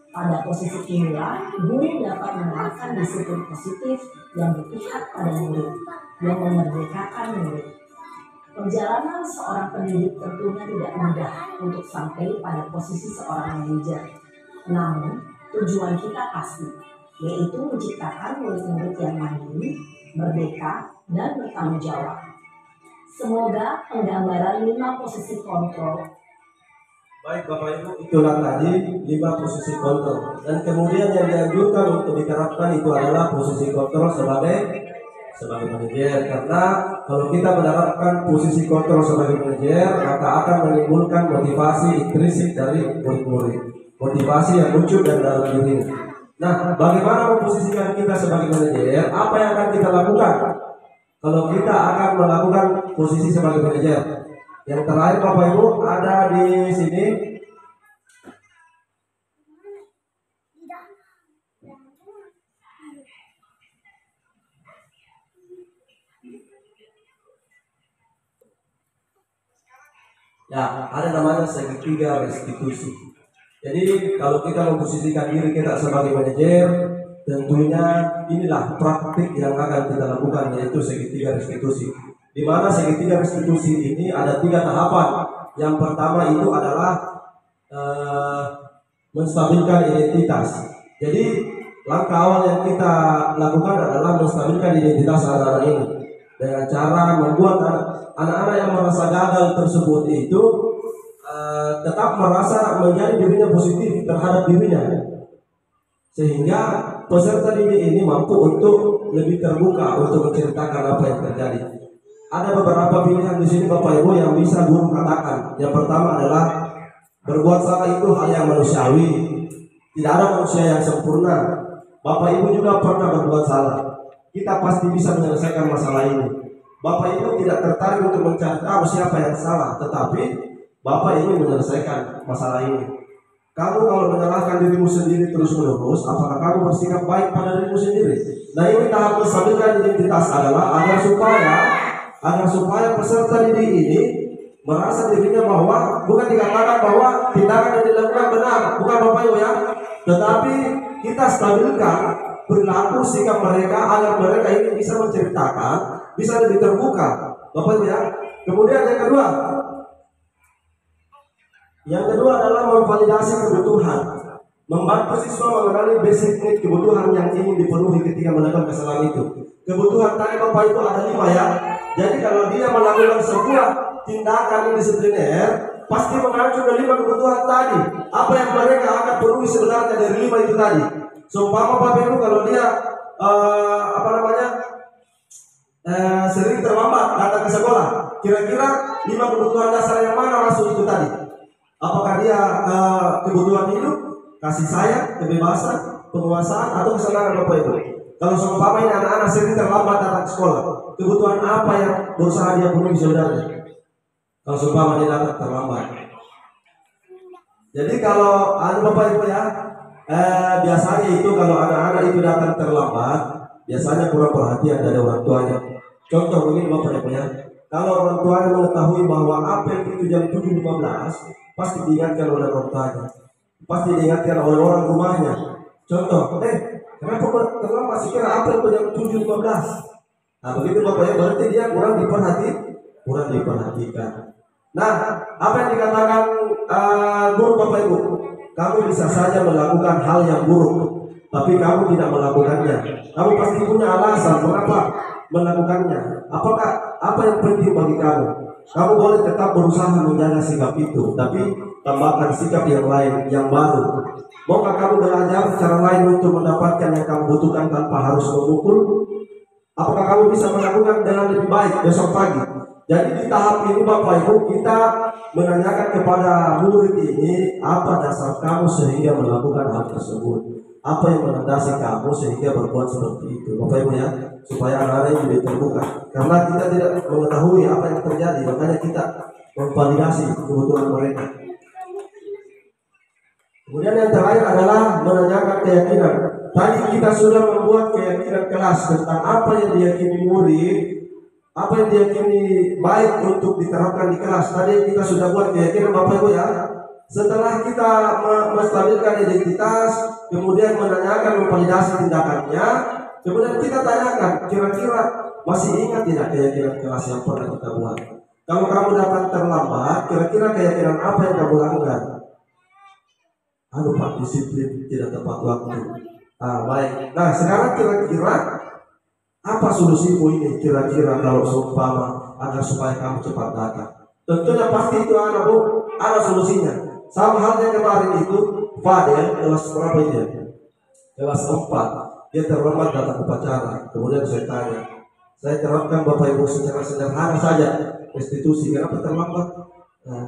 Pada posisi inilah, guru dapat menerapkan disiplin positif yang berpihak pada murid, yang memerdekakan murid. Perjalanan seorang pendidik tentunya tidak mudah untuk sampai pada posisi seorang manajer. Namun, Tujuan kita pasti, yaitu menciptakan murid-murid yang mandiri, merdeka, dan bertanggung jawab. Semoga penggambaran 5 posisi kontrol. Baik Bapak Ibu, itulah tadi 5 posisi kontrol. Dan kemudian yang dianjurkan untuk diterapkan itu adalah posisi kontrol sebagai manajer. Karena kalau kita menerapkan posisi kontrol sebagai manajer, maka akan menimbulkan motivasi intrinsik dari murid-murid, motivasi yang muncul dari dalam dirinya. Nah, bagaimana memposisikan kita sebagai manajer? Apa yang akan kita lakukan kalau kita akan melakukan posisi sebagai manajer? Yang terakhir Bapak Ibu ada di sini. Ya, ada namanya segitiga restitusi. Jadi kalau kita memposisikan diri kita sebagai manajer, tentunya inilah praktik yang akan kita lakukan, yaitu segitiga restitusi. Di mana segitiga restitusi ini ada 3 tahapan. Yang pertama itu adalah menstabilkan identitas. Jadi langkah awal yang kita lakukan adalah menstabilkan identitas anak-anak ini dengan cara membuat anak-anak yang merasa gagal tersebut itu tetap merasa menjadi dirinya positif terhadap dirinya, sehingga peserta didik ini mampu untuk lebih terbuka untuk menceritakan apa yang terjadi. Ada beberapa pilihan di sini Bapak Ibu yang bisa guru katakan. Yang pertama adalah berbuat salah itu hal yang manusiawi. Tidak ada manusia yang sempurna. Bapak Ibu juga pernah berbuat salah. Kita pasti bisa menyelesaikan masalah ini. Bapak Ibu tidak tertarik untuk mencari tahu siapa yang salah, tetapi Bapak ingin menyelesaikan masalah ini. Kamu kalau menyalahkan dirimu sendiri terus-menerus, apakah kamu bersikap baik pada dirimu sendiri? Nah, ini tahap menstabilkan identitas adalah agar supaya peserta didik ini merasa dirinya bahwa bukan dikatakan bahwa tindakan yang dilakukan benar, bukan Bapak Ibu ya, tetapi kita stabilkan perilaku sikap mereka agar mereka ini bisa menceritakan, bisa lebih terbuka, Bapak Ibu ya. Kemudian yang kedua adalah memvalidasi kebutuhan, membantu siswa mengenali basic need, kebutuhan yang ingin dipenuhi ketika melakukan kesalahan itu. Kebutuhan tadi Bapak Ibu ada 5 ya. Jadi kalau dia melakukan sebuah tindakan indisipliner, pasti mengacu ke 5 kebutuhan tadi. Apa yang mereka akan penuhi sebenarnya dari 5 itu tadi. Seumpama Bapak Ibu kalau dia sering terlambat datang ke sekolah, kira-kira 5 kebutuhan dasar yang mana masuk itu tadi? Apakah dia kebutuhan hidup, kasih sayang, kebebasan, penguasaan, atau kesenangan Bapak Ibu? Kalau seumpama ini anak-anak sering terlambat datang ke sekolah, kebutuhan apa yang berusaha dia penuhi sebenarnya? Kalau seumpama dia datang terlambat. Jadi kalau Bapak Ibu ya, biasanya itu kalau anak-anak itu datang terlambat, biasanya kurang perhatian dari orang tuanya. Contoh begini Bapak Ibu ya, kalau orang tuanya mengetahui bahwa apel itu jam 7.15, pasti diingatkan oleh orang tuanya, pasti diingatkan oleh orang rumahnya. Contoh, kenapa terlambat sih, kira apel itu jam 7.15? Nah begitu Bapak ya, berarti dia kurang diperhatikan. Nah, apa yang dikatakan guru Bapak Ibu, kamu bisa saja melakukan hal yang buruk, tapi kamu tidak melakukannya. Kamu pasti punya alasan mengapa melakukannya. Apa yang penting bagi kamu? Kamu boleh tetap berusaha menjaga sikap itu, tapi tambahkan sikap yang lain, yang baru. Maukah kamu belajar cara lain untuk mendapatkan yang kamu butuhkan tanpa harus memukul? Apakah kamu bisa melakukan dengan lebih baik besok pagi? Jadi di tahap ini Bapak Ibu, kita menanyakan kepada murid ini, apa dasar kamu sehingga melakukan hal tersebut? Apa yang melandasi kamu sehingga berbuat seperti itu, Bapak Ibu ya, supaya anak-anak lebih terbuka. Karena kita tidak mengetahui apa yang terjadi, makanya kita memvalidasi kebutuhan mereka. Kemudian yang terakhir adalah menanyakan keyakinan. Tadi kita sudah membuat keyakinan kelas tentang apa yang diyakini murid, apa yang diyakini baik untuk diterapkan di kelas. Tadi kita sudah buat keyakinan Bapak Ibu ya. Setelah kita menstabilkan identitas, kemudian menanyakan memvalidasi tindakannya, kemudian kita tanyakan, kira-kira masih ingat tidak keyakinan kelas yang pernah kita buat? Kalau kamu datang terlambat, kira-kira keyakinan apa yang kamu lakukan? Pak, disiplin, tidak tepat waktu. Baik. Nah, sekarang kira-kira apa solusimu ini? Kira-kira kalau seumpama agar supaya kamu cepat datang. Tentunya pasti itu ada solusinya. Sama halnya kemarin itu, Fadel kelas berapa ini? Kelas 4. Dia terlambat datang upacara. Kemudian saya tanya, saya terapkan Bapak Ibu secara sederhana saja restitusi. Kenapa terlambat?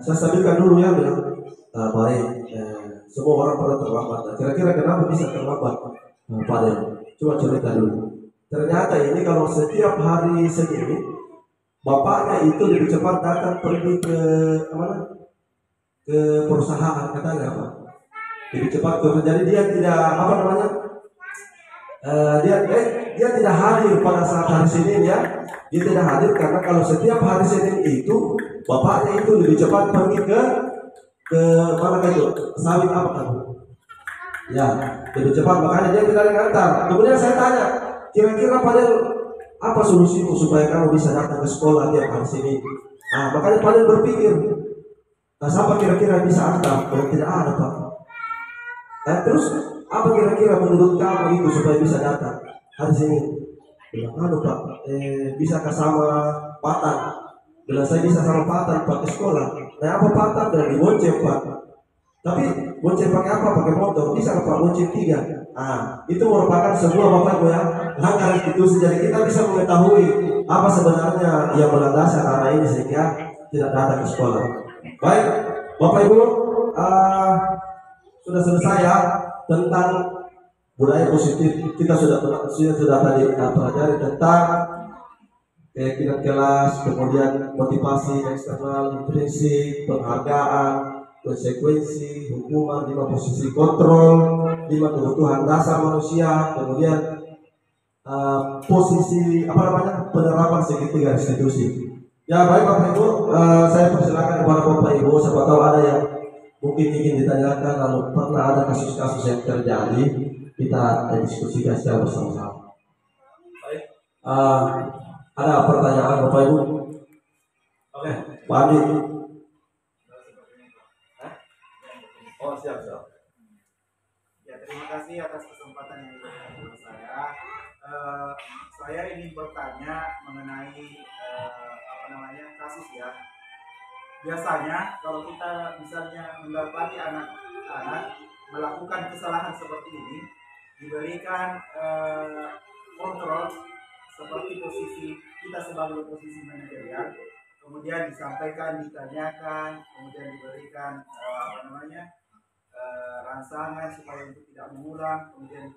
Saya stabilkan dulu ya, bilang. Baik. Semua orang pernah terlambat. Kira-kira kenapa bisa terlambat? Fadel, coba cerita dulu. Ternyata ini kalau setiap hari segini, bapaknya itu lebih cepat datang pergi ke mana? Ke perusahaan, katanya apa? Lebih cepat kerja. Jadi dia tidak dia tidak hadir pada saat hari Senin ya. Dia tidak hadir karena kalau setiap hari Senin itu bapaknya itu lebih cepat pergi ke mana itu? Sawit apa kan? Ya, lebih cepat, makanya dia tidak ngantar. Kemudian saya tanya, kira-kira Fadel apa solusimu supaya kamu bisa datang ke sekolah tiap hari Senin? Makanya Fadel berpikir, siapa kira-kira bisa antar? Kalau tidak ada Pak. Terus apa kira-kira menurut kamu itu supaya bisa datang hari Senin? Bilang, Pak, bisakah sama Patan? Bilang, saya bisa sama Patan Pak ke sekolah. Nah, apa Patan? Bilang, dibonceng Pak. Tapi bonceng pakai apa? Pakai motor. Bisa Pak bonceng 3. Itu merupakan sebuah Bapak Ibu ya, langkah restitusi. Jadi kita bisa mengetahui apa sebenarnya yang melandasi anak ini sehingga tidak datang ke sekolah. Baik, Bapak Ibu, sudah selesai ya tentang budaya positif. Kita sudah tadi pelajari tentang keyakinan kelas, kemudian motivasi eksternal, intrinsik, penghargaan, konsekuensi, hukuman, 5 posisi kontrol, 5 kebutuhan dasar manusia, kemudian posisi penerapan segitiga restitusi. Ya baik Bapak Ibu, saya persilakan kepada Bapak Ibu, siapa tahu ada yang mungkin ingin ditanyakan, lalu pernah ada kasus-kasus yang terjadi, kita diskusikan secara bersama-sama. Baik, ada pertanyaan Bapak Ibu? Oke, Pak Andi. Oh siap. Ya, terima kasih atas kesempatan yang diberikan saya. Saya ingin bertanya mengenai kasus ya. Biasanya kalau kita misalnya mendapati anak-anak melakukan kesalahan seperti ini, diberikan kontrol seperti posisi kita sebagai posisi manajerial, kemudian disampaikan, ditanyakan, kemudian diberikan rangsangan supaya untuk tidak mengulang, kemudian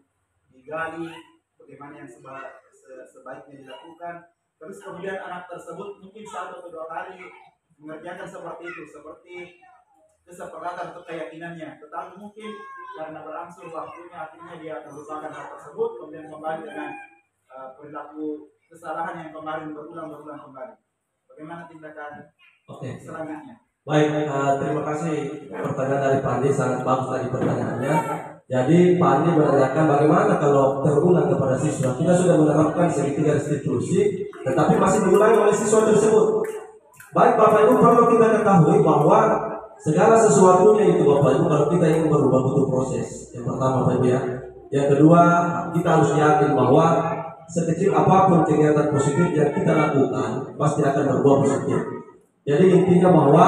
digali bagaimana yang sebaiknya dilakukan. Terus kemudian anak tersebut mungkin 1 atau 2 kali mengerjakan seperti itu, seperti kesepakatan atau keyakinannya, tetapi mungkin karena berangsur waktunya akhirnya dia melupakan hal tersebut, kemudian kembali dengan perilaku kesalahan yang kemarin berulang kembali. Bagaimana tindakan selanjutnya? Baik, terima kasih pertanyaan dari Pak Andi, sangat bagus tadi pertanyaannya. Jadi Pak Andi menanyakan bagaimana kalau terulang kepada siswa. Kita sudah menerapkan segitiga restitusi, tetapi masih diulangi oleh siswa tersebut. Baik Bapak Ibu, perlu kita ketahui bahwa segala sesuatunya itu Bapak Ibu, kalau kita ingin berubah butuh proses. Yang pertama Bapak Ibu ya. Yang kedua, kita harus yakin bahwa sekecil apapun kegiatan positif yang kita lakukan pasti akan berbuah positif. Jadi intinya bahwa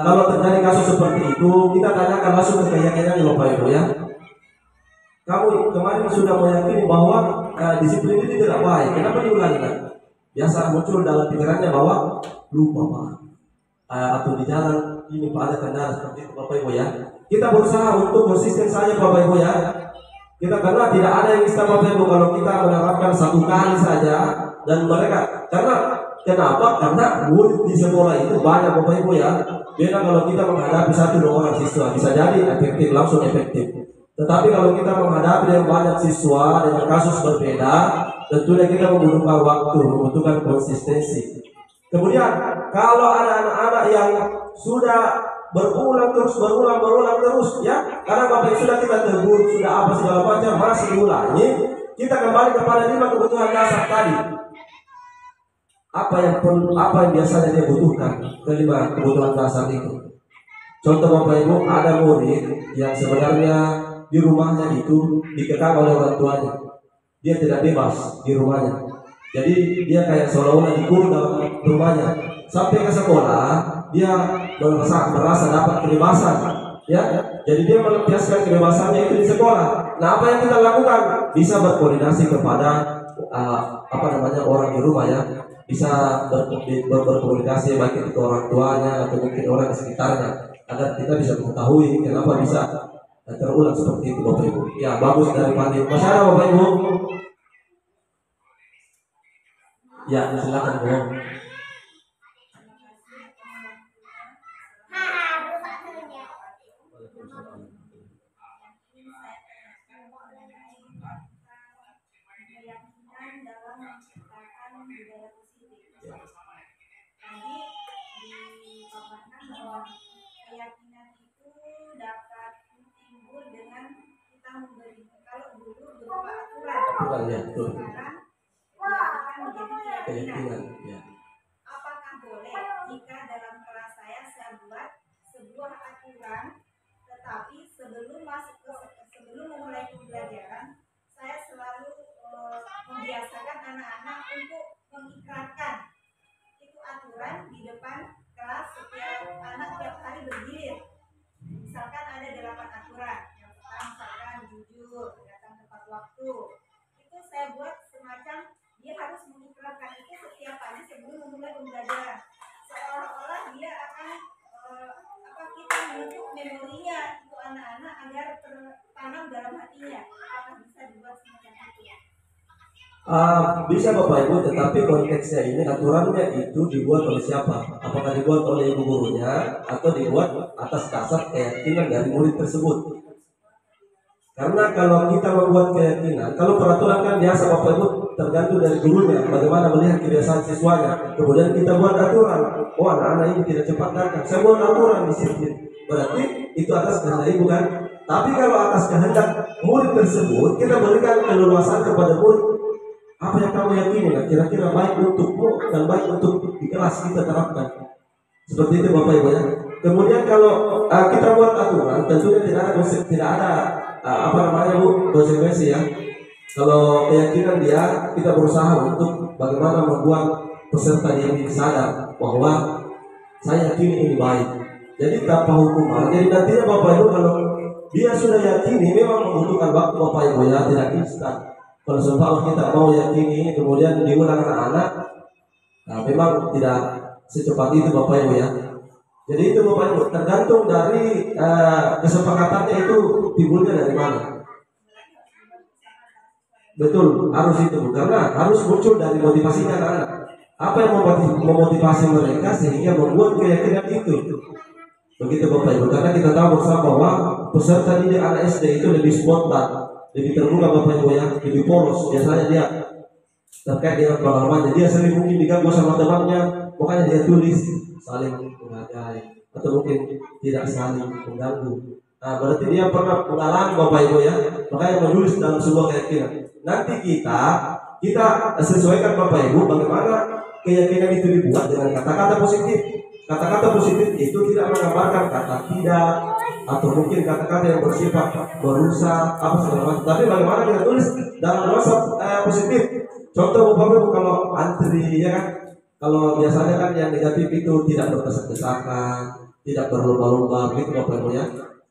kalau terjadi kasus seperti itu, kita tanyakan langsung ke keyakinan Bapak Ibu ya. Kamu kemarin sudah meyakini bahwa disiplin itu tidak baik, kenapa diulangi kan? Biasa muncul dalam pikirannya bahwa lupa Pak, atau di jalan ini Pak ada kendala seperti itu Bapak Ibu ya. Kita berusaha untuk konsisten saja Bapak Ibu ya. Kita karena tidak ada yang bisa Bapak Ibu kalau kita menerapkan 1 kali saja dan mereka Kenapa? Karena murid di sekolah itu banyak Bapak Ibu ya. Beda kalau kita menghadapi 1-2 orang siswa, bisa jadi efektif, langsung efektif. Tetapi kalau kita menghadapi dengan banyak siswa dengan kasus berbeda, tentunya kita membutuhkan waktu, membutuhkan konsistensi. Kemudian kalau ada anak-anak yang sudah berulang terus ya, karena Bapak Ibu sudah kita tegur, sudah apa segala macam masih ulangi, kita kembali kepada 5 kebutuhan dasar tadi. Apa yang biasanya dia butuhkan? 5 kebutuhan dasar itu. Contoh Bapak Ibu, ada murid yang sebenarnya di rumahnya itu dikekang oleh orang tuanya. Dia tidak bebas di rumahnya. Jadi dia kayak seolah-olah dikurung dalam rumahnya. Sampai ke sekolah dia merasa dapat kebebasan, ya. Jadi dia melampiaskan kebebasannya itu di sekolah. Nah, apa yang kita lakukan? Bisa berkoordinasi kepada orang di rumah, ya. Bisa berkomunikasi baik itu ke orang tuanya atau mungkin orang di sekitarnya, agar kita bisa mengetahui kenapa bisa terulang seperti itu, Bapak Ibu. Ya, bagus dari Pandit. Masih ada Bapak Ibu? Ya, silakan Bu. Keyakinan itu dapat timbul dengan kita memberi, kalau dulu berupa aturan, Ya, betul. sekarang akan menjadi keyakinan. Ya. Apakah boleh jika dalam kelas saya buat sebuah aturan, tetapi sebelum memulai pembelajaran saya selalu membiasakan anak-anak untuk mengikrarkan itu aturan di depan kelas. Setiap anak tiap hari bergilir. Misalkan ada 8 aturan. Yang pertama misalkan jujur, datang tepat waktu. Itu saya buat semacam dia harus mengikrarkan itu setiap pagi sebelum memulai pembelajaran. Seolah-olah dia akan kita membentuk memorinya itu anak-anak agar tertanam dalam hatinya. Apakah bisa dibuat semacam itu? Bisa Bapak Ibu, tetapi konteksnya ini aturannya itu dibuat oleh siapa? Apakah dibuat oleh ibu gurunya atau dibuat atas dasar keyakinan dari murid tersebut? Karena kalau kita membuat keyakinan, kalau peraturan kan biasa Bapak Ibu tergantung dari gurunya, bagaimana melihat kebiasaan siswanya. Kemudian kita buat aturan, oh anak-anak ini tidak cepat datang, saya buat aturan disiplin. Berarti itu atas kehendak ibu kan? Tapi kalau atas kehendak murid tersebut, kita berikan keleluasaan kepada murid. Apa yang kamu yakini, kira-kira baik untukmu dan baik untuk di kelas kita terapkan. Seperti itu Bapak Ibu ya. Kemudian kalau kita buat aturan, tentunya tidak ada konsekuensi ya. Kalau keyakinan dia, kita berusaha untuk bagaimana membuat peserta ini sadar bahwa saya yakini ini baik. Jadi tanpa hukuman. Jadi nantinya Bapak Ibu kalau dia sudah yakini, memang membutuhkan waktu Bapak Ibu ya, tidak instan. Kalau seumpama kita mau yakini kemudian diulang anak-anak, nah memang tidak secepat itu Bapak Ibu ya. Jadi itu Bapak Ibu tergantung dari kesepakatannya itu timbulnya dari mana. Betul, harus itu karena harus muncul dari motivasinya anak-anak. Apa yang memotivasi mereka sehingga membuat keyakinan itu. Begitu Bapak Ibu, karena kita tahu bersama bahwa peserta didik anak SD itu lebih spontan, lebih terbuka Bapak Ibu ya, lebih polos. Biasanya dia terkait dengan pengalamannya, dia sering mungkin diganggu sama temannya, makanya dia tulis saling menghargai atau mungkin tidak saling mengganggu. Nah berarti dia pernah mengalami Bapak Ibu ya, makanya menulis dalam sebuah keyakinan. Nanti kita sesuaikan Bapak Ibu bagaimana keyakinan itu dibuat dengan kata-kata positif. Kata-kata positif itu tidak menggambarkan kata tidak atau mungkin kata-kata yang bersifat berusaha apa segala macam. Tapi bagaimana kita tulis dalam nuansa positif. Contoh Bapak Ibu kalau antri ya kan, kalau biasanya kan yang negatif itu tidak berdesak-desakan, tidak berlomba-lomba begitu Bapak Ibu ya.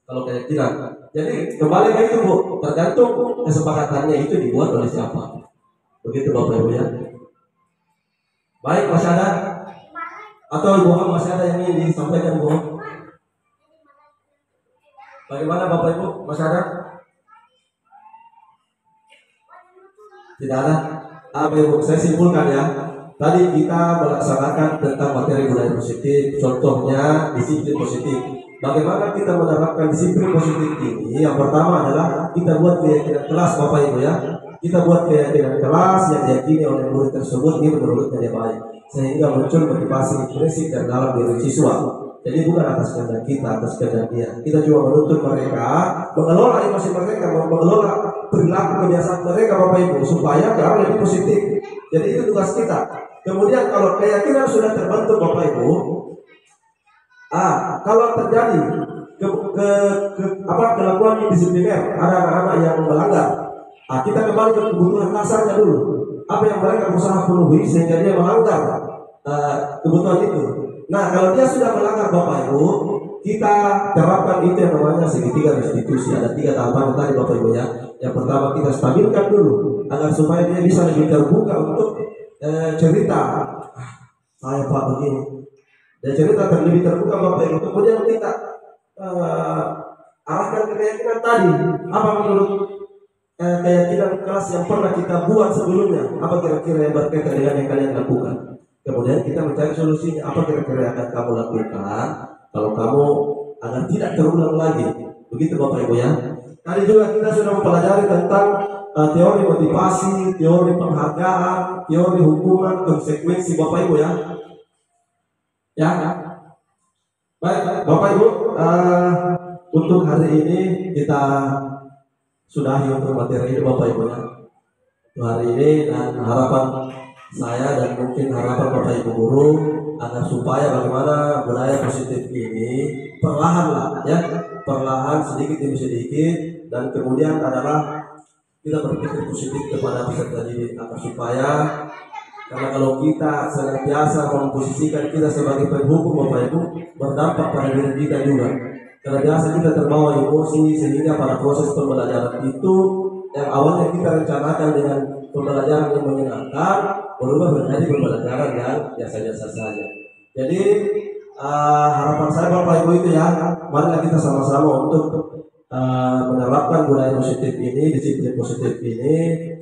Kalau keyakinan. Jadi kembali ke itu Bu, tergantung kesepakatannya itu dibuat oleh siapa. Begitu Bapak Ibu ya. Baik, masih ada? Atau Ibu masih ada yang ingin disampaikan Bu? Bagaimana Bapak Ibu? Masih ada? Tidak ada? Ibu, saya simpulkan ya. Tadi kita melaksanakan tentang materi budaya positif. Contohnya disiplin positif. Bagaimana kita menerapkan disiplin positif ini? Yang pertama adalah kita buat keyakinan kelas Bapak Ibu ya. Kita buat keyakinan kelas yang diyakini oleh murid tersebut ini menurutnya dia baik, sehingga muncul motivasi prinsip dan dalam diri siswa. Jadi bukan atas kehendak kita, atas kehendak dia. Kita cuma menuntut mereka mengelola emosi mereka, mengelola perilaku kebiasaan mereka Bapak Ibu supaya jauh lebih positif. Jadi itu tugas kita. Kemudian kalau keyakinan sudah terbentuk Bapak Ibu, Kalau terjadi kelakuan disipliner, ada anak-anak yang melanggar, kita kembali ke kebutuhan dasarnya dulu. Apa yang mereka berusaha penuhi sehingga dia melanggar kebutuhan itu. Nah, kalau dia sudah melanggar Bapak Ibu, kita terapkan itu yang namanya segitiga restitusi. Ada 3 tahapan tadi Bapak Ibu ya. Yang pertama kita stabilkan dulu agar supaya dia bisa lebih terbuka untuk cerita. Saya Pak begini. Dia cerita lebih terbuka Bapak Ibu. Kemudian kita arahkan ke keyakinan tadi. Apa menurut keyakinan keras yang pernah kita buat sebelumnya? Apa kira-kira yang berkaitan dengan yang kalian lakukan? Kemudian kita mencari solusinya. Apa kira-kira yang akan kamu lakukan kalau kamu agar tidak terulang lagi? Begitu Bapak Ibu ya. Tadi juga kita sudah mempelajari tentang teori motivasi, teori penghargaan, teori hukuman, konsekuensi Bapak Ibu ya. Ya. Baik Bapak Ibu, untuk hari ini kita sudahi untuk materi ini Bapak Ibu ya. Untuk hari ini, dan harapan saya dan mungkin harapan Bapak Ibu guru agar supaya bagaimana budaya positif ini perlahan lah ya, perlahan sedikit demi sedikit, dan kemudian adalah kita berpikir positif kepada peserta didik agar supaya, karena kalau kita senantiasa memposisikan kita sebagai penghukum Bapak Ibu, berdampak pada diri kita juga. Karena biasa kita terbawa emosi sehingga pada proses pembelajaran itu yang awalnya kita rencanakan dengan pembelajaran yang menyenangkan berubah menjadi pembelajaran yang biasa-biasa saja. Jadi harapan saya Bapak Ibu itu ya, marilah kita sama-sama untuk menerapkan budaya positif ini, disiplin positif ini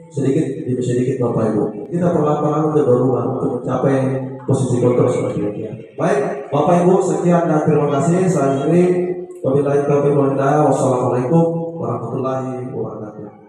sedikit demi sedikit Bapak Ibu. Kita perlahan-lahan untuk berubah untuk mencapai posisi kontrol selanjutnya. Baik Bapak Ibu, sekian dan terima kasih. Saya akhiri. Wabillahi taufiq wal hidayah. Wassalamualaikum warahmatullahi wabarakatuh.